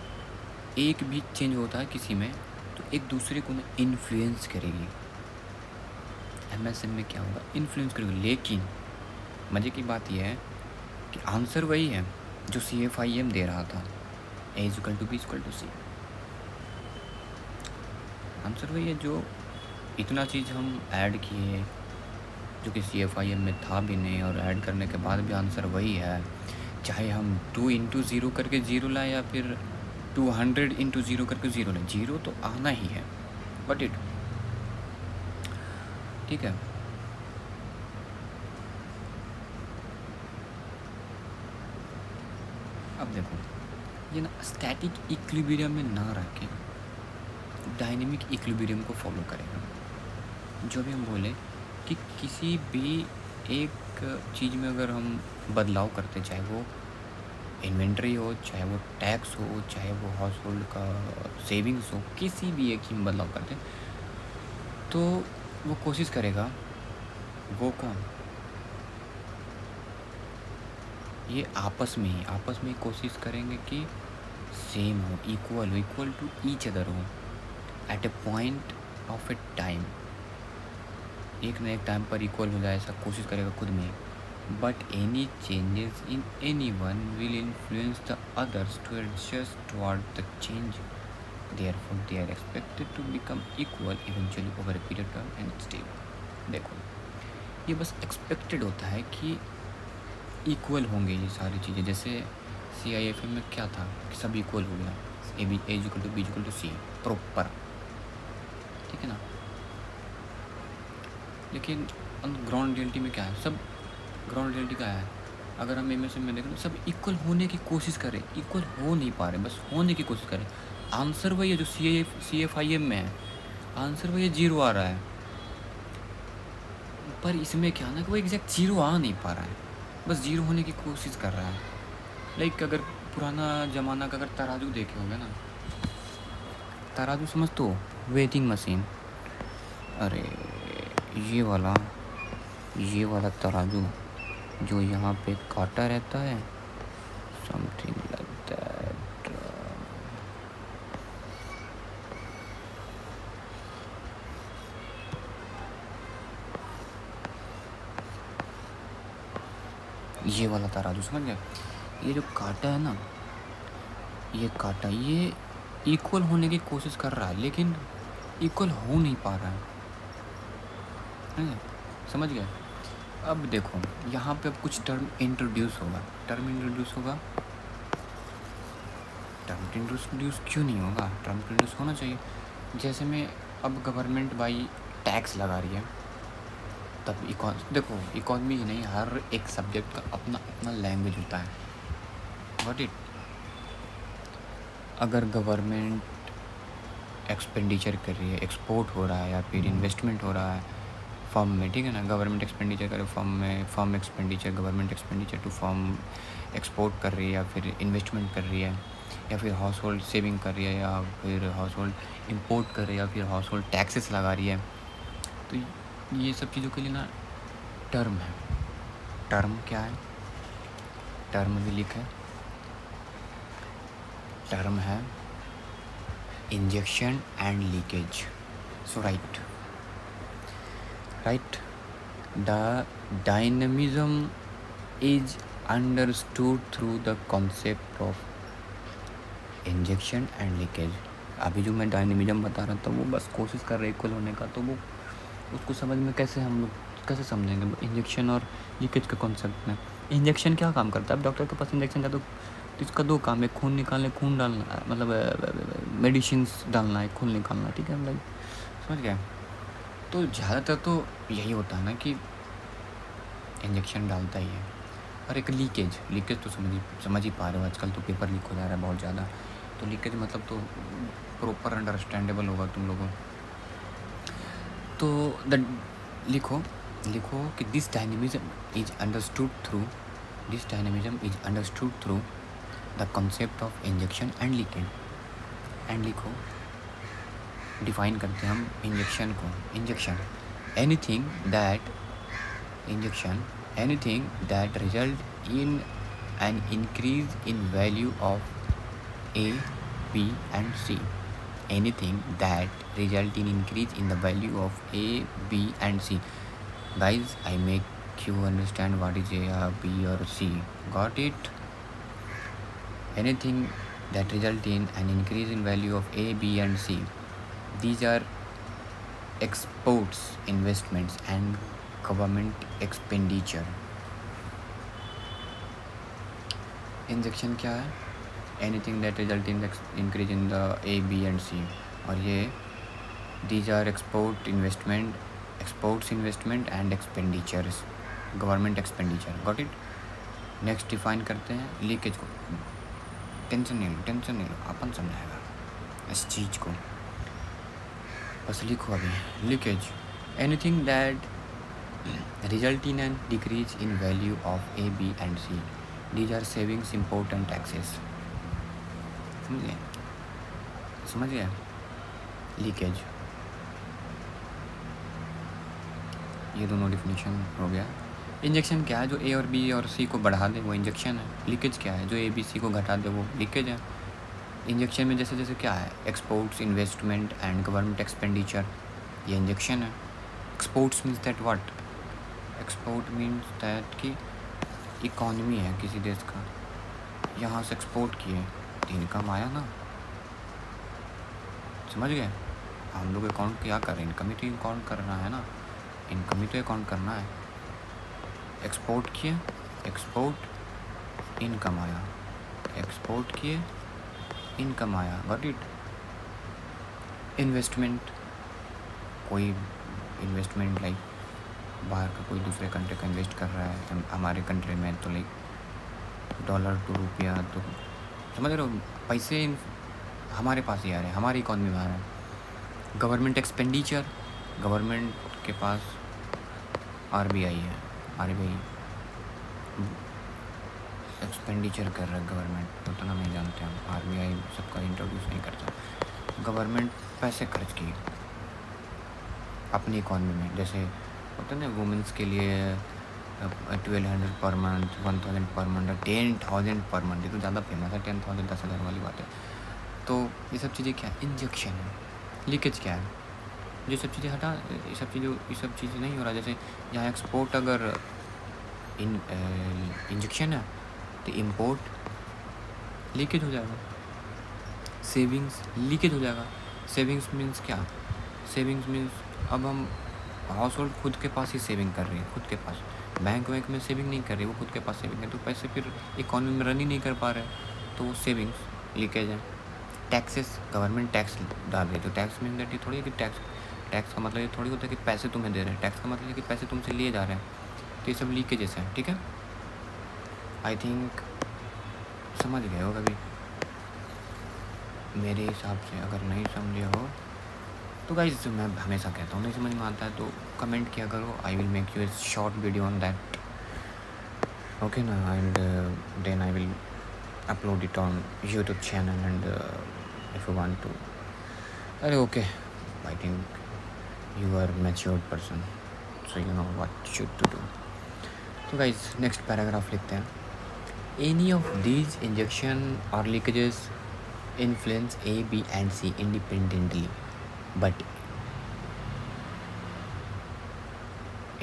एक भी चेंज होता है किसी में तो एक दूसरे को ना इन्फ्लुएंस करेगी. MSM में क्या होगा, इन्फ्लुएंस करेगी. लेकिन मज़े की बात यह है कि आंसर वही है जो CFIM दे रहा था, A is equal to B is equal to C. Answer वही है. जो इतना चीज़ हम ऐड किए जो कि CFIM में था भी नहीं, और ऐड करने के बाद भी आंसर वही है. चाहे हम 2 into 0 करके 0 लाए या फिर 200 into 0 करके 0 लाए, 0 तो आना ही है. बट इट ठीक है. अब देखो ये ना स्टैटिक इक्विलिब्रियम में ना रह के डायनेमिक इक्विलिब्रियम को फॉलो करेगा. जो भी हम बोले कि किसी भी एक चीज़ में अगर हम बदलाव करते, चाहे वो इन्वेंट्री हो, चाहे वो टैक्स हो, चाहे वो हाउस होल्ड का सेविंग्स हो, किसी भी एक चीज़ में बदलाव करते तो वो कोशिश करेगा, वो कौन, ये आपस में ही कोशिश करेंगे कि सेम हो, इक्वल टू ईच अदर हो at a point of a time, एक न एक टाइम पर इक्वल हो जाए ऐसा कोशिश करेगा खुद में. But any changes in any one will influence the others to adjust toward the change. Therefore, they are expected to become equal eventually over a period of time and stable. देखो, ये बस एक्सपेक्टेड होता है कि equal होंगे ये सारी चीज़ें. जैसे CIFM में क्या था कि सब इक्वल हो गया, A equal to B equal to C proper, ठीक है ना. लेकिन ग्राउंड रियलिटी में क्या है, सब ग्राउंड रियलिटी क्या है, अगर हम MSM में देखें सब इक्वल होने की कोशिश करें, इक्वल हो नहीं पा रहे, बस होने की कोशिश करें. आंसर वही है जो CFIM में है, आंसर वही 0 आ रहा है, पर इसमें क्या ना कि वो एग्जैक्ट 0 आ नहीं पा रहा है, बस 0 होने की कोशिश कर रहा है. लाइक अगर पुराना ज़माना का अगर तराजू देखे होगे ना, तराजू समझ तो वेटिंग मशीन, अरे ये वाला तराजू जो यहाँ पे काटा रहता है, समथिंग लाइक दैट. ये वाला तराजू समझ गए, ये जो काटा है ना, ये काटा ये इक्वल होने की कोशिश कर रहा है लेकिन इक्वल हो नहीं पा रहा है, समझ गए. अब देखो यहाँ पे अब कुछ टर्म इंट्रोड्यूस होगा, टर्म इंट्रोड्यूस क्यों नहीं होगा, टर्म इंट्रोड्यूस होना चाहिए. जैसे में अब गवर्नमेंट बाई टैक्स लगा रही है, तब देखो इकोनॉमी ही नहीं, हर एक सब्जेक्ट का अपना अपना लैंग्वेज होता है. व्हाट इट, अगर गवर्नमेंट एक्सपेंडिचर कर रही है, एक्सपोर्ट हो रहा है या फिर इन्वेस्टमेंट हो रहा है फर्म में, ठीक है ना, गवर्नमेंट एक्सपेंडिचर करे फर्म में, firm expenditure, government expenditure to firm export कर रही है या फिर इन्वेस्टमेंट कर रही है या फिर हाउस होल्ड सेविंग कर रही है या फिर हाउस होल्ड इम्पोर्ट कर रही है या फिर हाउस होल्ड टैक्सेस लगा रही है, तो ये सब चीज़ों के लिए ना टर्म है. टर्म क्या है, टर्म भी लिखा है, टर्म है injection and leakage. So right, the dynamism is understood through the concept of injection and leakage. अभी जो मैं डायनेमिज्म बता रहा था वो बस कोशिश कर रहे इक्वल होने का, तो वो उसको समझ में कैसे हम लोग कैसे समझेंगे इंजेक्शन और लीकेज के कॉन्सेप्ट में. इंजेक्शन क्या काम करता है, अब डॉक्टर के पास इंजेक्शन का तो इसका 2 काम है, खून निकालने, खून डालना, मतलब मेडिसिन्स डालना है, खून निकालना, ठीक है, मतलब समझ गया. तो ज़्यादातर तो यही होता है ना कि इंजेक्शन डालता ही है. और एक लीकेज तो समझ ही पा रहे हो, आजकल तो पेपर लीक हो जा रहा है बहुत ज़्यादा, तो लीकेज मतलब तो प्रॉपर अंडरस्टैंडेबल होगा तुम लोगों. तो लिखो कि this dynamism is understood through the concept of injection and leakage. And लिखो, डिफाइन करते हैं हम इंजेक्शन को. Injection anything that result in an increase in value of A, B and C. Anything that result in increase in the value of A, B and C. Guys, I make you understand what is A, B or C. Got it? Anything that result in an increase in value of A, B and C. These are exports, investments and government expenditure. Injection क्या है, anything that result in increase in the A, B and C. और ये these are exports, investment and expenditures, government expenditure. Got it. Next define करते हैं leakage को. Tension नहीं लो, अपन समझाएगा इस चीज़ को, बस लिखो अभी. Leakage anything that result in an decrease in value of A, B and C. These are savings, import and taxes. समझ गए? लीकेज, ये दोनों डिफिनीशन हो गया। इंजेक्शन क्या है? जो ए और बी और सी को बढ़ा दे वो इंजेक्शन है। लीकेज क्या है? जो ए बी सी को घटा दे वो लीकेज है। इंजेक्शन में जैसे जैसे क्या है? Exports, investment and government expenditure, ये इंजेक्शन है। Exports means that what? Export means that कि इकॉनमी है किसी देश का, यहाँ से एक्सपोर्ट किए तो इनकम आया ना। समझ गए? हम लोग अकाउंट क्या कर रहे हैं? इनकम ही तो अकाउंट करना है ना, इनकम ही तो अकाउंट करना है। एक्सपोर्ट किए, एक्सपोर्ट, इनकम आया, एक्सपोर्ट किए, इनकम आया। Got it? इन्वेस्टमेंट, कोई इन्वेस्टमेंट लाइक बाहर का कोई दूसरे कंट्री का इन्वेस्ट कर रहा है हमारे कंट्री में, तो लाइक डॉलर टू रुपया, तो समझ रहे हो? पैसे हमारे पास ही आ रहे हैं, हमारी इकॉनमी में आ रहे हैं। गवर्नमेंट एक्सपेंडिचर, गवर्नमेंट के पास आरबीआई है, आरबीआई एक्सपेंडिचर कर रहा है गवर्नमेंट, उतना नहीं जानते हम, आरबीआई सबका इंट्रोड्यूस नहीं करता। गवर्नमेंट पैसे खर्च की अपनी इकॉनमी में, जैसे होता है ना वुमेंस के लिए 1200 per month, 1000 per month, 10,000 per month, ये तो ज़्यादा फेमस है। 10,000 10,000 वाली बात है। तो ये सब चीज़ें क्या है? इंजेक्शन है। लीकेज क्या है? जो सब चीज़ें हटा, ये सब चीज़ें नहीं हो रहा। जैसे यहाँ एक्सपोर्ट अगर इंजेक्शन है तो इम्पोर्ट लीकेज हो जाएगा। सेविंग्स लीकेज हो जाएगा। सेविंग्स मीन्स क्या? सेविंग्स मीन्स अब हम हाउस होल्ड खुद के पास ही सेविंग कर रही है, खुद के पास, बैंक में सेविंग नहीं कर रही, वो खुद के पास सेविंग है, तो पैसे फिर इकॉनमी में रन ही नहीं कर पा रहे, तो वो सेविंग्स लीकेज है। टैक्सेस, गवर्नमेंट टैक्स डाल रही है, तो टैक्स मीन दैट ये थोड़ी है कि टैक्स का मतलब ये थोड़ी होता है कि पैसे तुम्हें दे रहे हैं। टैक्स का मतलब है कि पैसे तुमसे लिए जा रहे हैं, तो ये सब लीकेजेस हैं। ठीक है, आई थिंक समझ गए हो कभी मेरे हिसाब से। अगर नहीं समझे हो तो गाइस मैं हमेशा कहता हूँ, नहीं समझ में आता है तो कमेंट किया करो, I will make you a short video on that, okay ना, and then I will upload it on YouTube channel, and if you want to, okay, I think you are a matured person, so you know what should to do. So guys, next paragraph लिखते हैं. Any of these injection or leakages influence A, B and C independently, but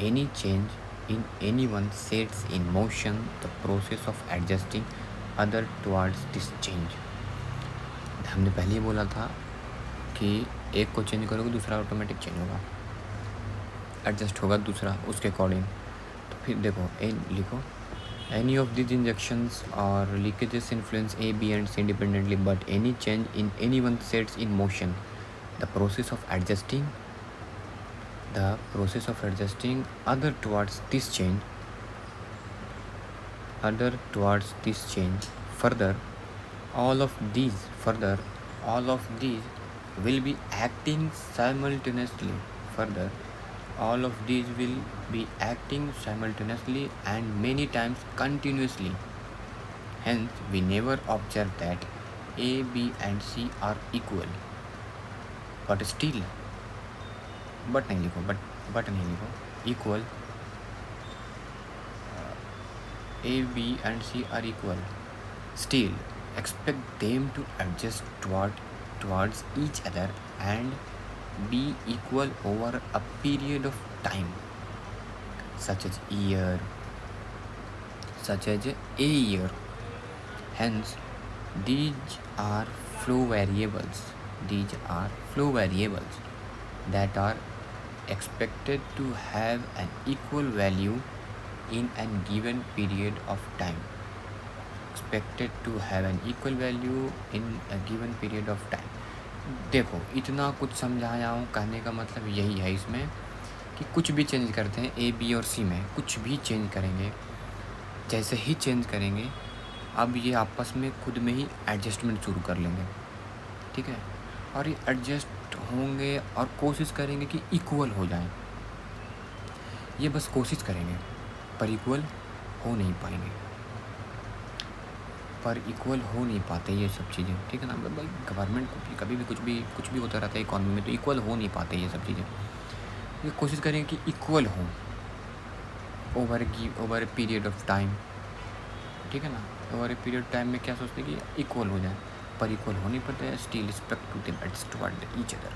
any change in any one sets in motion the process of adjusting other towards this change. हमने पहले ही बोला था कि एक को change करोगे दूसरा ऑटोमेटिक चेंज होगा, एडजस्ट होगा दूसरा उसके अकॉर्डिंग। तो फिर देखो लिखो, एनी ऑफ दिस इंजेक्शंस और leakages influence A, B and C independently, but any change in any one sets in motion the process of adjusting other towards this change, further all of these will be acting simultaneously, and many times continuously. Hence we never observe that A, B and C are equal, but still नहीं लिखो equal, A, B and C are equal, still expect them to adjust towards each other and be equal over a period of time, such as a year. Hence these are flow variables that are expected to have an equal value in a given period of time. देखो इतना कुछ समझाया हूँ, कहने का मतलब यही है इसमें कि कुछ भी चेंज करते हैं ए, बी और सी में, कुछ भी चेंज करेंगे, जैसे ही चेंज करेंगे अब ये आपस में खुद में ही एडजस्टमेंट शुरू कर लेंगे। ठीक है, और ये एडजस्ट होंगे और कोशिश करेंगे कि इक्वल हो जाएं, ये बस कोशिश करेंगे पर इक्वल हो नहीं पाएंगे। पर इक्वल हो नहीं पाते ये सब चीज़ें, ठीक है ना भाई। गवर्नमेंट को भी कभी भी कुछ भी होता रहता है इकॉनमी में, तो इक्वल हो नहीं पाते ये सब चीज़ें। ये कोशिश करें कि इक्वल हो over a period of time, ठीक है ना। ओवर ए पीरियड टाइम में क्या सोचते हैं कि इक्वल हो जाए, पर इक्वल हो नहीं पाते। Still respect to the bets toward each other,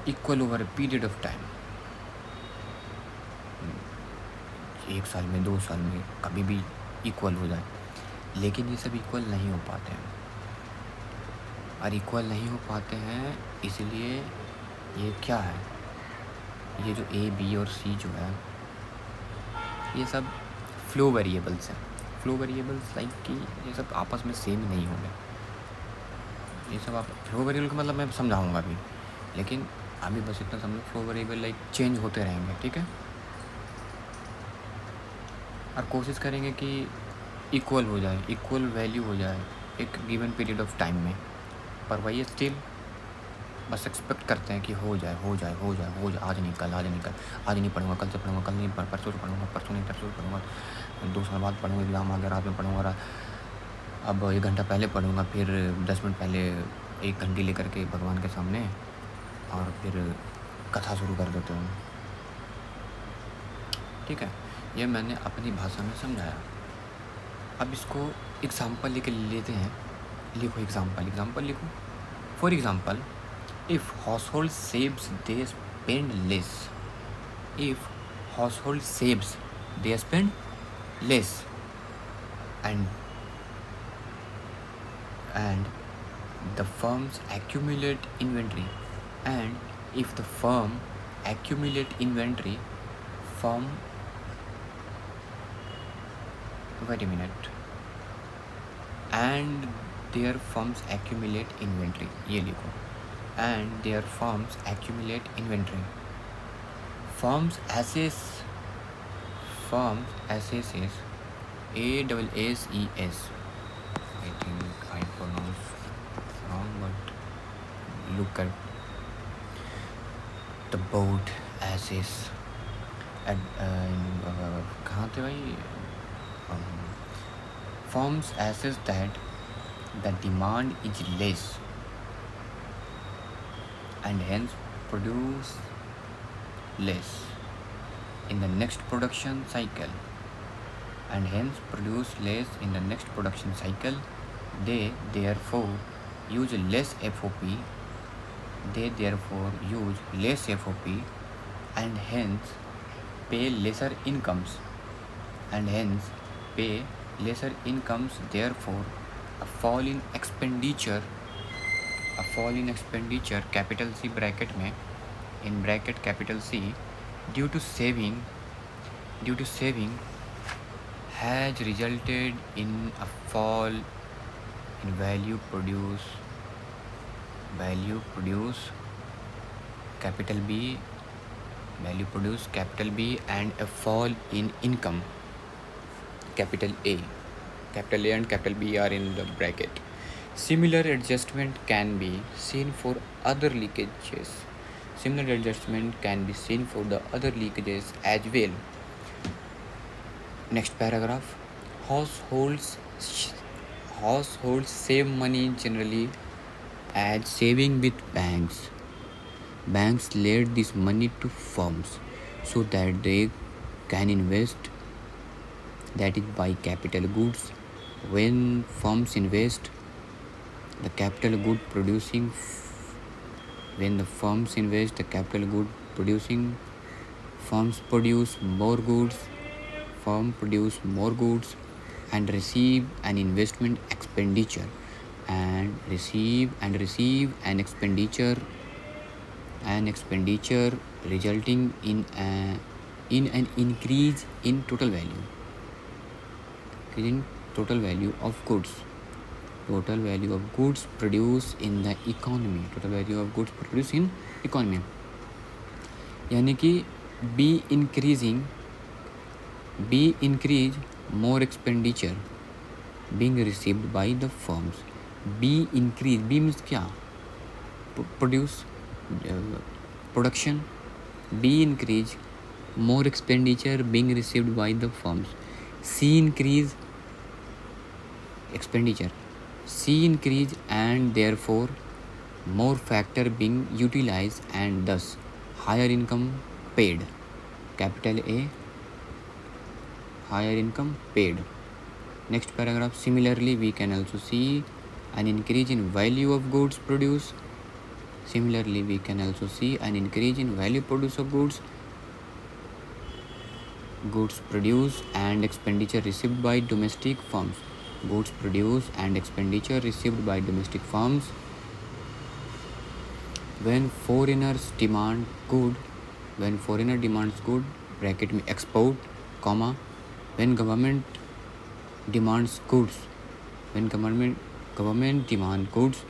equal over a period of time. 1 साल में 2 साल में कभी भी इक्वल हो जाए, लेकिन ये सब इक्वल नहीं हो पाते हैं। और इक्वल नहीं हो पाते हैं इसलिए ये क्या है, ये जो ए बी और सी जो है ये सब फ्लो वेरिएबल्स हैं। फ्लो वेरिएबल्स लाइक कि ये सब आपस में सेम नहीं होंगे। ये सब आप फ्लो वेरिएबल का मतलब मैं समझाऊंगा अभी, लेकिन अभी बस इतना समझो, फ्लो वेरिएबल लाइक चेंज होते रहेंगे, ठीक है। और कोशिश करेंगे कि इक्वल हो जाए, इक्वल वैल्यू हो जाए एक गिवन पीरियड ऑफ टाइम में। पर वही स्टिल बस एक्सपेक्ट करते हैं कि हो जाए, आज नहीं कल, आज नहीं पढ़ूंगा, कल से पढ़ूंगा, कल नहीं परसों से पढ़ूंगा, परसों नहीं तरसों से पढ़ूंगा, 2 साल बाद पढ़ूंगा, एग्ज़ाम आ गया रात में पढ़ूंगा, अब 1 घंटा पहले पढ़ूंगा, फिर 10 मिनट पहले 1 घंटी लेकर के भगवान के सामने, और फिर कथा शुरू कर देते हैं, ठीक है। ये मैंने अपनी भाषा में समझाया। अब इसको एग्ज़ाम्पल लेके लेते हैं। लिखो एग्ज़ाम्पल लिखो। For example, if household saves they spend less, if household saves they spend less, and the firms accumulate inventory, and if the firm accumulate inventory, firm wait a minute, and their firms accumulate inventory, ये लिखो, and their firms accumulate inventory. Firms assess is ASSES. I think I pronounced wrong, but look at the board assess at कहाँ थे भाई? Firms assess that the demand is less and hence produce less in the next production cycle, they therefore use less FOP, and hence pay lesser incomes, therefore a fall in expenditure, capital C bracket में, in bracket capital C, due to saving has resulted in a fall in value produced, capital B, and a fall in income, capital A and capital B are in the bracket. Similar adjustment can be seen for other leakages. As well. Next paragraph. Households save money generally as saving with banks. Banks lend this money to firms so that they can invest, that is buy capital goods. When firms invest, the capital good producing firms produce more goods, and receive an investment expenditure, and receive an expenditure resulting in an increase in total value of goods produced in the economy. यानी कि B increase more expenditure being received by the firms. B means क्या? Production. B increase more expenditure being received by the firms. C increase expenditure. C increase and therefore more factor being utilized and thus higher income paid. Capital A, higher income paid. Next paragraph, similarly we can also see an increase in value of goods produced. Similarly we can also see an increase in value produced of goods produced and expenditure received by domestic firms. Goods produced and expenditure received by domestic firms. When foreigners demand good, when foreigner demands good, bracket में export, comma, when government demands goods, when government demand goods,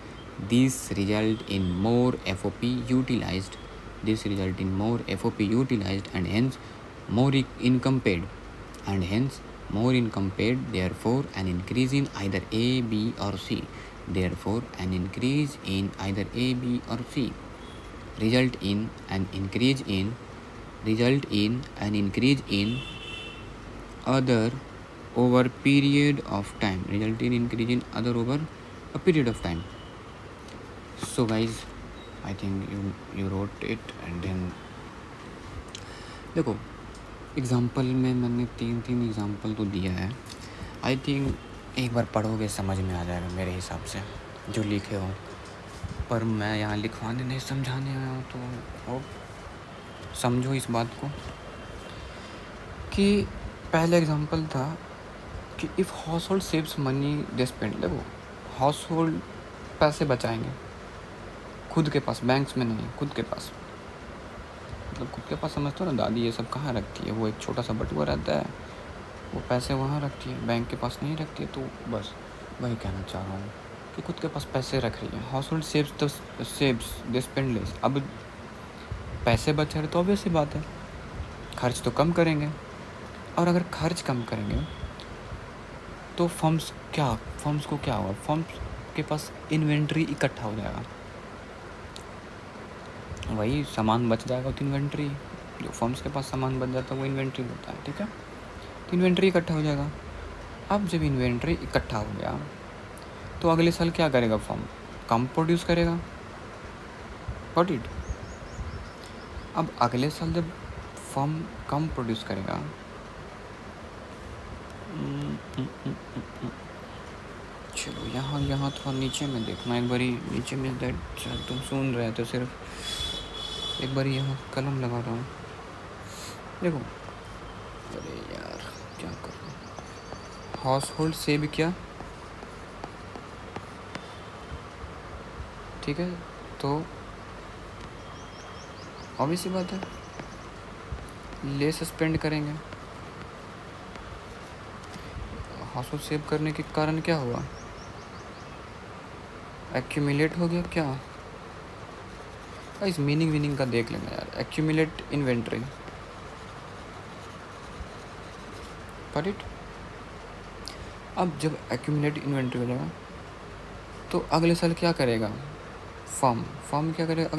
these result in more FOP utilized. This result in more FOP utilized and hence more income paid. And hence more income paid. Therefore, an increase in either A, B, or C. Therefore, an increase in either A, B, or C result in an increase in other over period of time. Result in increase in other over a period of time. So guys, I think you wrote it and then देखो example में मैंने तीन example तो दिया है. I think एक बार पढ़ोगे समझ में आ जाएगा मेरे हिसाब से जो लिखे हो, पर मैं यहाँ लिखवाने नहीं समझाने आया हूँ. तो होप समझो इस बात को कि पहले एग्ज़ाम्पल था कि if house hold saves money they spend. देखो हाउस होल्ड पैसे बचाएंगे खुद के पास, बैंक्स में नहीं, खुद के पास. मतलब खुद के पास समझते हो ना, दादी ये सब कहाँ रखती है, वो एक छोटा सा बटुआ रहता है, वो पैसे वहाँ रखती है, बैंक के पास नहीं रखती है. तो बस वही कहना चाह रहा हूँ कि खुद के पास पैसे रख रही है. House hold saves they spend less. अब पैसे बच रहे तो ऑब्वियस सी बात है खर्च तो कम करेंगे. और अगर खर्च कम करेंगे तो फर्म्स को क्या होगा, फर्म्स के पास इन्वेंट्री इकट्ठा हो जाएगा. वही सामान बच जाएगा तो इन्वेंट्री, जो फर्म्स के पास सामान बच जाता है वो इन्वेंट्री होता है. ठीक है, तो इन्वेंट्री इकट्ठा हो जाएगा. अब जब इन्वेंट्री इकट्ठा हो गया तो अगले साल क्या करेगा फर्म, कम प्रोड्यूस करेगा. Got it. अब अगले साल जब फर्म कम प्रोड्यूस करेगा, चलो यहाँ थोड़ा नीचे में देखना एक बारी, नीचे में तुम सुन रहे तो सिर्फ एक बारी यहाँ कलम लगा रहा हूँ. देखो, अरे यार क्या कर रहा हूँ. हाउस होल्ड से भी क्या, ठीक है, तो ऑब्वियस सी बात है लेस स्पेंड करेंगे. हाउस होल्ड सेव करने के कारण क्या हुआ, एक्यूमुलेट हो गया. क्या इस मीनिंग का देख लेना यार. Accumulate inventory, got it. अब जब एक्यूमुलेट इन्वेंट्री हो जाएगा तो अगले साल क्या करेगा फर्म क्या करेगा,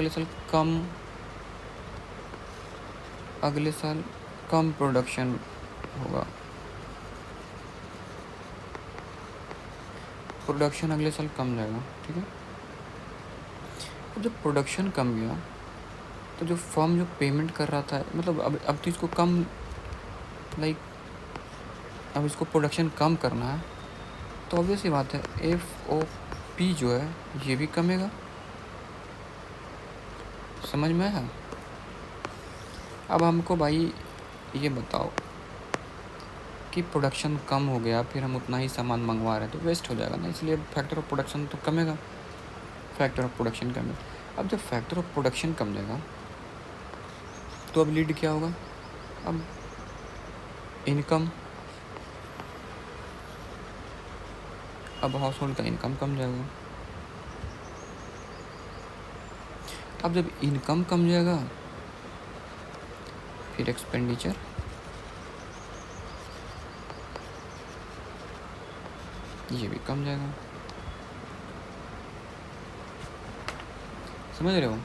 अगले साल कम प्रोडक्शन होगा. प्रोडक्शन अगले साल कम जाएगा. ठीक है, अब जब प्रोडक्शन कम गया तो जो फर्म जो पेमेंट कर रहा था, मतलब अब तो इसको कम अब इसको प्रोडक्शन कम करना है तो ऑब्वियस ही बात है FOP जो है ये भी कमेगा. समझ में आया. अब हमको भाई ये बताओ कि प्रोडक्शन कम हो गया, फिर हम उतना ही सामान मंगवा रहे हैं तो वेस्ट हो जाएगा ना, इसलिए फैक्टर ऑफ प्रोडक्शन तो कमेगा. फैक्टर ऑफ प्रोडक्शन कमेगा. अब जब फैक्टर ऑफ प्रोडक्शन कम जाएगा तो अब लीड क्या होगा, अब इनकम, अब हाउस होल्ड का इनकम कम जाएगा. अब जब इनकम कम जाएगा फिर एक्सपेंडिचर, ये भी कम जाएगा. समझ रहे हो.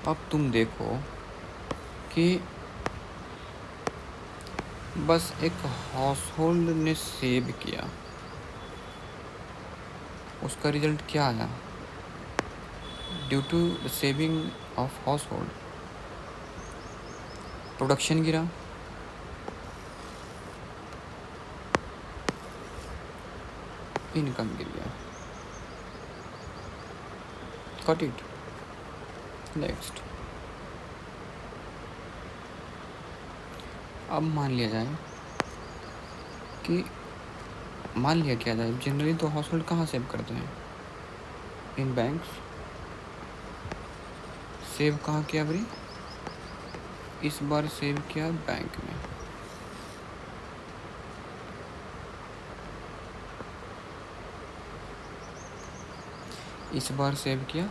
अब तुम देखो कि बस एक हाउस होल्ड ने सेव किया, उसका रिजल्ट क्या आया? Due to the saving of household production गिरा, इनकम गिर गया। Got it? नेक्स्ट, अब मान लिया जाए कि मान लिया क्या जाए, जनरली तो हाउस होल्ड कहाँ सेव करते हैं? इन बैंक्स। सेव कहाँ किया भाई? इस बार सेव किया बैंक में। इस बार सेव किया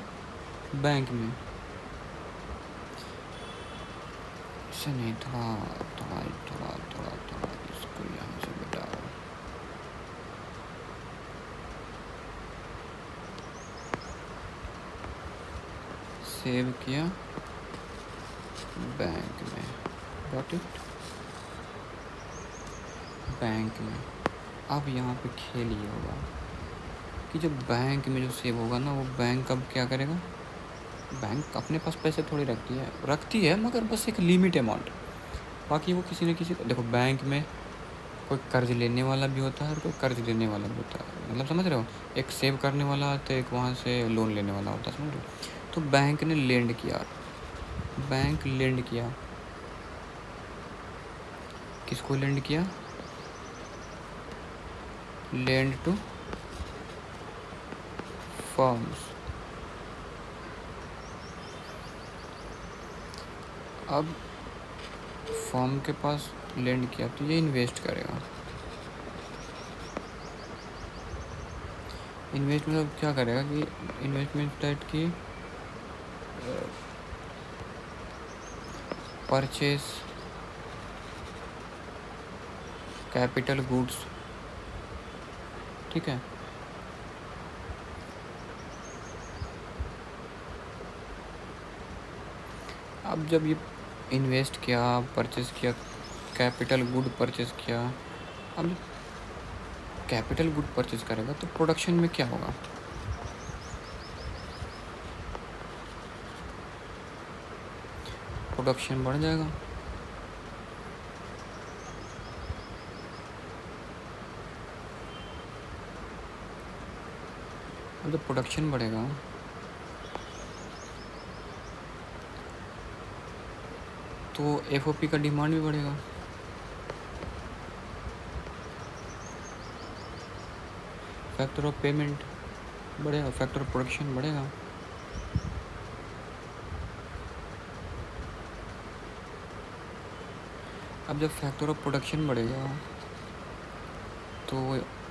बैंक में। इसे नहीं, थोड़ा थोड़ा थोड़ा थोड़ा थोड़ा इसको यहाँ से बेटा, सेव किया बैंक में। Got it? बैंक में। अब यहाँ पे खेल ये होगा कि जब बैंक में जो सेव होगा ना, वो बैंक अब क्या करेगा? बैंक अपने पास पैसे थोड़ी रखती है मगर बस एक लिमिट अमाउंट। बाकी वो किसी न किसी को, देखो बैंक में कोई कर्ज लेने वाला भी होता है और कोई कर्ज देने वाला भी होता है, मतलब समझ रहे हो? एक सेव करने वाला तो एक वहाँ से लोन लेने वाला होता है, समझ रहे हो? तो बैंक ने लेंड किया, बैंक लेंड किया, किसको लेंड किया? Lend to firms. अब फर्म के पास लेंड किया तो ये इन्वेस्ट करेगा। इन्वेस्ट मतलब क्या करेगा कि इन्वेस्टमेंट दैट की परचेज कैपिटल गुड्स, ठीक है? अब जब ये इन्वेस्ट किया, परचेज किया, कैपिटल गुड परचेज किया, अब कैपिटल गुड परचेज करेगा तो प्रोडक्शन में क्या होगा? प्रोडक्शन बढ़ जाएगा। अब जब प्रोडक्शन बढ़ेगा तो एफओपी का डिमांड भी बढ़ेगा। फैक्टर ऑफ पेमेंट बढ़ेगा, फैक्टर ऑफ प्रोडक्शन बढ़ेगा। अब जब फैक्टर ऑफ प्रोडक्शन बढ़ेगा तो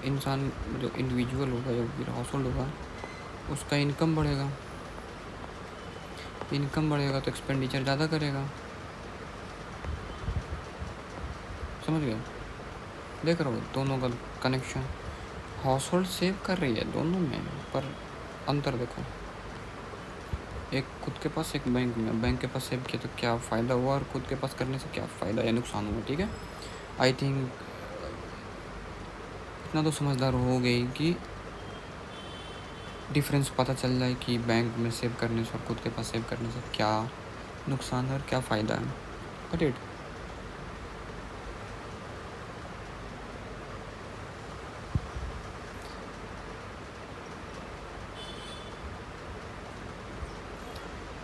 इंसान जो इंडिविजुअल होगा या फिर हाउस होल्ड होगा उसका इनकम बढ़ेगा। इनकम बढ़ेगा तो एक्सपेंडिचर ज़्यादा करेगा। समझ गए? देख रहे हो दोनों का कनेक्शन? हाउस होल्ड सेव कर रही है दोनों में, पर अंतर देखो, एक खुद के पास, एक बैंक में। बैंक के पास सेव किया तो क्या फ़ायदा हुआ और खुद के पास करने से क्या फ़ायदा या नुकसान हुआ, ठीक है? आई थिंक इतना तो समझदार हो गई कि डिफरेंस पता चल जाए कि बैंक में सेव करने से और खुद के पास सेव करने से क्या नुकसान है और क्या फ़ायदा है। Got it?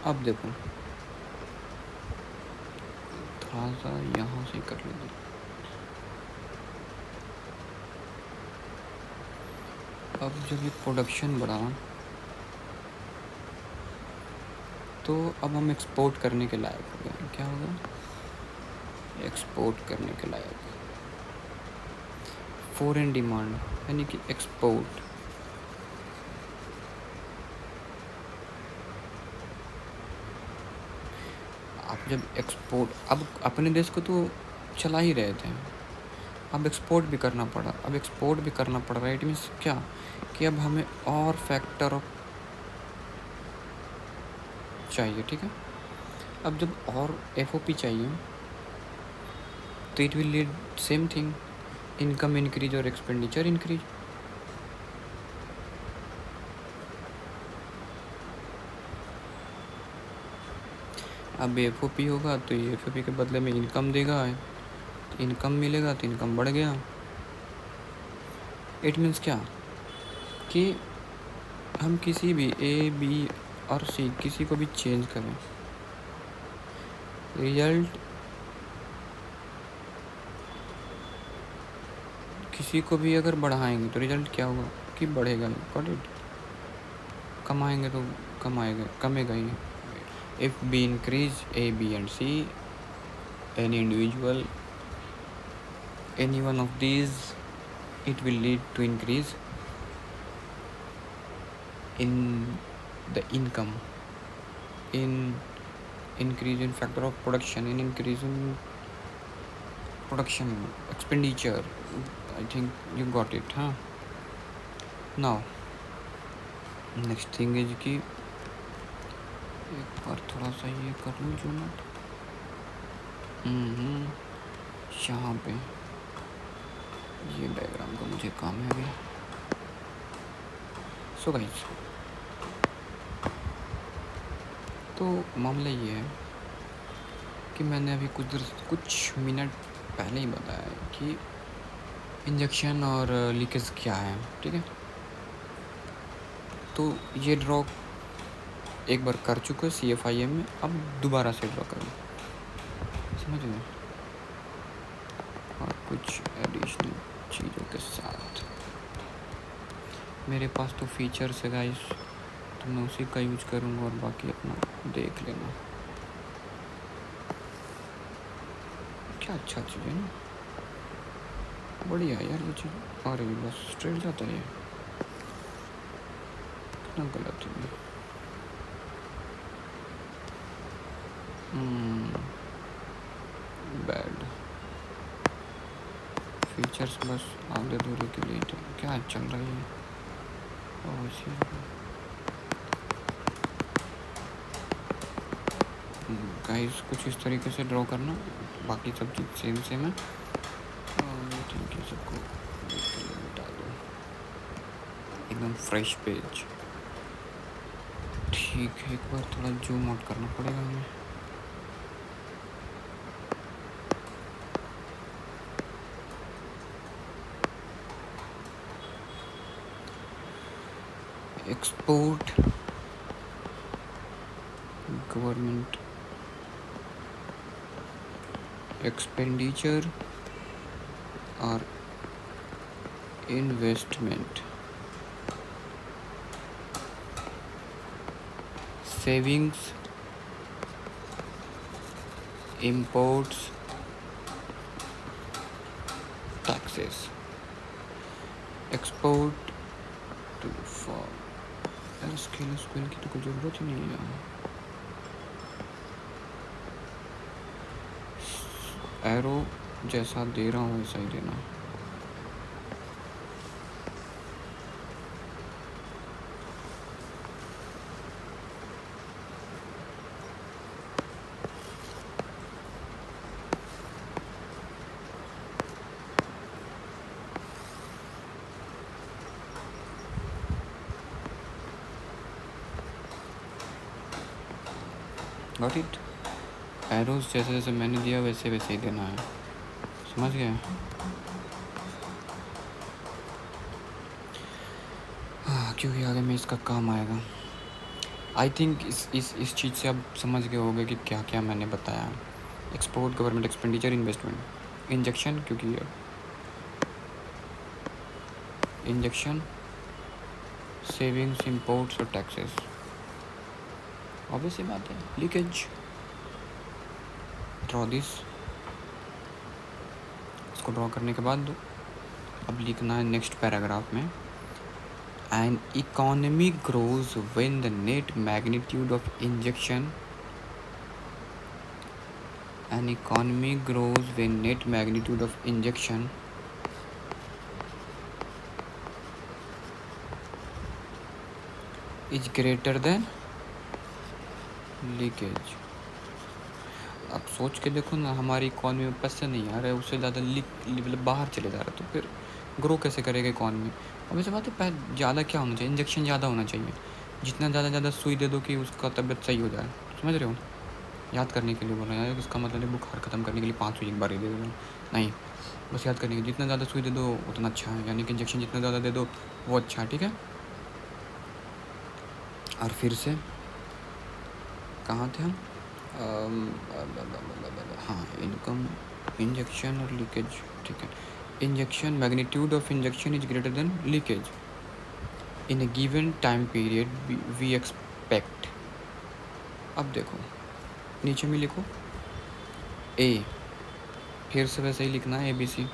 अब देखो, थोड़ा सा यहाँ से कर लीजिए। अब जब ये प्रोडक्शन बढ़ा तो अब हम एक्सपोर्ट करने के लायक हो गए। क्या होगा? एक्सपोर्ट करने के लायक। फॉरेन डिमांड यानी कि एक्सपोर्ट। अब जब एक्सपोर्ट, अब अपने देश को तो चला ही रहे थे, अब एक्सपोर्ट भी करना पड़ा। अब एक्सपोर्ट भी करना पड़ रहा है, इट मीन्स क्या कि अब हमें और फैक्टर चाहिए, ठीक है? अब जब और एफओपी चाहिए तो it will lead same thing, income increase और एक्सपेंडिचर इंक्रीज। अब एफओपी होगा तो ये एफओपी के बदले में इनकम देगा, तो इनकम मिलेगा तो इनकम बढ़ गया। इट मीन्स क्या कि हम किसी भी ए बी और सी किसी को भी चेंज करें, रिजल्ट किसी को भी अगर बढ़ाएंगे तो रिजल्ट क्या होगा कि बढ़ेगा ही। Got it? कमाएंगे तो कमेगा ही। If B increase A B and C, any individual, any one of these, it will lead to increase in the income, in increase in factor of production, in increase in production expenditure. I think you got it, huh? Now next thing is कि एक बार थोड़ा सा ये कर लूँ जो note यहाँ पे ये डायग्राम का मुझे काम है अभी। सो गाइस, तो मामला ये है कि मैंने अभी कुछ मिनट पहले ही बताया कि इंजेक्शन और लीकेज क्या है, ठीक है? तो ये ड्रॉ एक बार कर चुके CFIM में, अब दोबारा से ड्रॉ करें, समझ गए? और कुछ एडिशनल चीज़ों के साथ मेरे पास तो फीचर्स है गाइस, तो मैं उसी का यूज करूँगा और बाकी अपना देख लेना। क्या अच्छा चीज़ है ना, बढ़िया यार ये चीज़। अरे बस स्ट्रेट जाता है, कितना गलत है। बैड फीचर्स बस आगे दूरी के लिए क्या चल रहा है। गाइस कुछ इस तरीके से ड्रॉ करना, बाकी सब चीज़ सेम है। ठीक है, सबको मिटा दो, एकदम फ्रेश पेज। ठीक है, एक बार थोड़ा जूम आउट करना पड़ेगा हमें। एक्सपोर्ट गवर्नमेंट एक्सपेंडिचर और investment, savings, imports, taxes. Export to for scale की तो कोई ज़रूरत ही नहीं है। एरो जैसा दे रहा हूँ वैसा ही देना। Got it? एरोज जैसे जैसे मैंने दिया वैसे वैसे ही देना है, समझ गए? हाँ, क्योंकि आगे में इसका काम आएगा। आई थिंक इस चीज़ से आप समझ गए होंगे कि क्या क्या मैंने बताया। Export, government expenditure, investment, injection, क्योंकि इंजेक्शन, सेविंग्स, इंपोर्ट्स और टैक्सेस। ऑब्वियस ही बात है, लीकेज। ड्रॉ दिस, इसको ड्रॉ करने के बाद अब लिखना है नेक्स्ट पैराग्राफ में, an economy grows when the net magnitude of injection an economy grows when net magnitude of injection is greater than leakage। आप सोच के देखो ना, हमारी इकॉनमी में पैसे नहीं आ रहे, उससे ज़्यादा मतलब बाहर चले जा रहे, तो फिर ग्रो कैसे करेगा इकॉनमी? अब ऐसे बात है, ज़्यादा क्या होना चाहिए, इंजेक्शन ज़्यादा होना चाहिए, जितना ज़्यादा सुई दे दो कि उसका तबीयत सही हो जाए, समझ रहे हो? याद करने के लिए बोल रहे हैं, इसका मतलब है बुखार ख़त्म करने के लिए 5 सुई एक बार ही दे दो, नहीं, बस याद करने के, जितना ज़्यादा सुई दे दो उतना अच्छा है, यानी कि इंजेक्शन जितना ज़्यादा दे दो वो अच्छा है, ठीक है। और फिर से कहाँ थे हम? हाँ, इनकम, इंजेक्शन और लीकेज, ठीक है। Injection, magnitude of injection is greater than leakage in a given time period we expect. अब देखो नीचे में लिखो ए, फिर से वैसे ही लिखना है ABC,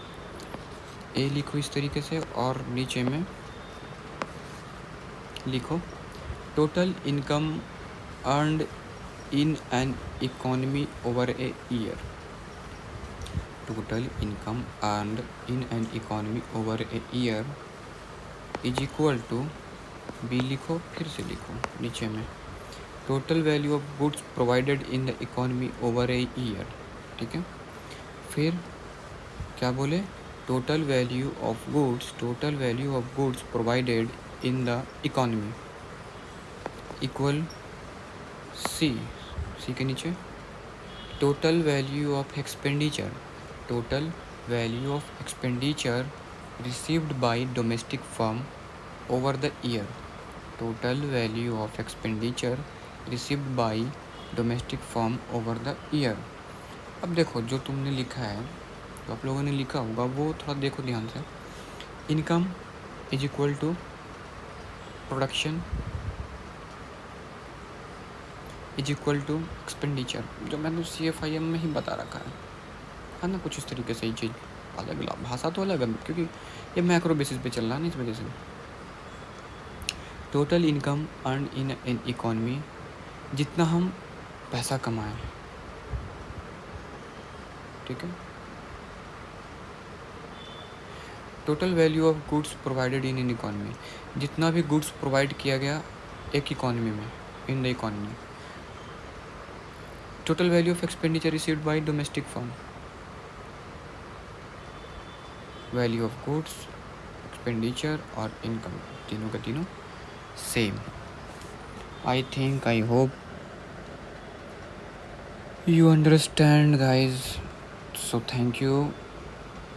ए लिखो इस तरीके से, और नीचे में लिखो total income earned in an economy over a year. Total income earned in an economy over a year is equal to, B लिखो, फिर से लिखो नीचे में, total value of goods provided in the economy over a year, ठीक है। फिर क्या बोले, total value of goods provided in the economy equal C के नीचे total value of expenditure received by domestic firm over the year, total value of expenditure received by domestic firm over the year. अब देखो जो तुमने लिखा है, जो आप लोगों ने लिखा होगा वो थोड़ा देखो ध्यान से। Income is equal to production is equal to expenditure, जो मैंने CFIM में ही बता रखा है ना, कुछ इस तरीके से ही चीज़, अलग अलग भाषा तो अलग है क्योंकि ये मैक्रो बेसिस पे चल रहा है ना, इस वजह से। Total income earn in an economy, जितना हम पैसा कमाएं, ठीक है। Total value of goods provided in an economy, जितना भी गुड्स प्रोवाइड किया गया एक इकॉनमी में, in the economy. Total value of expenditure received by domestic firm, value of goods, expenditure और इनकम, तीनों का तीनों same. I hope you understand, guys. So thank you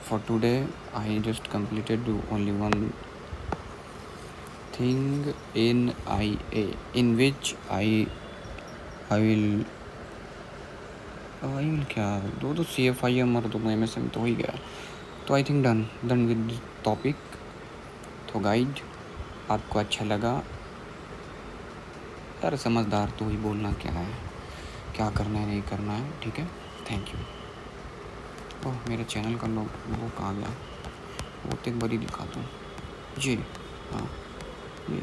for today. I just completed only one thing in IA, in which I will क्या, दो CFIM और 2 MSM तो हो ही गया, तो I think done with this topic. तो guide, आपको अच्छा लगा यार, समझदार तो ही बोलना क्या है, क्या करना है नहीं करना है, ठीक है। Thank you. ओह, मेरे चैनल का वो कहाँ गया, वो तो एक बारी दिखाता हूँ जी। हाँ, ये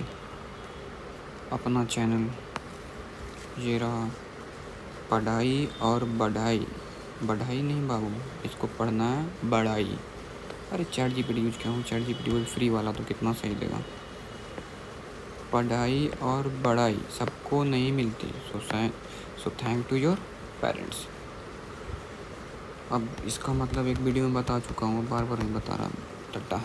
अपना चैनल ये रहा, पढ़ाई और बढ़ाई नहीं बाबू, इसको पढ़ना है बढ़ाई। अरे ChatGPT यूज किया हूँ, ChatGPT वो फ्री वाला, तो कितना सही देगा। पढ़ाई और बढ़ाई सबको नहीं मिलती, so thank to your parents. अब इसका मतलब एक वीडियो में बता चुका हूँ, बार बार नहीं बता रहा। टाटा।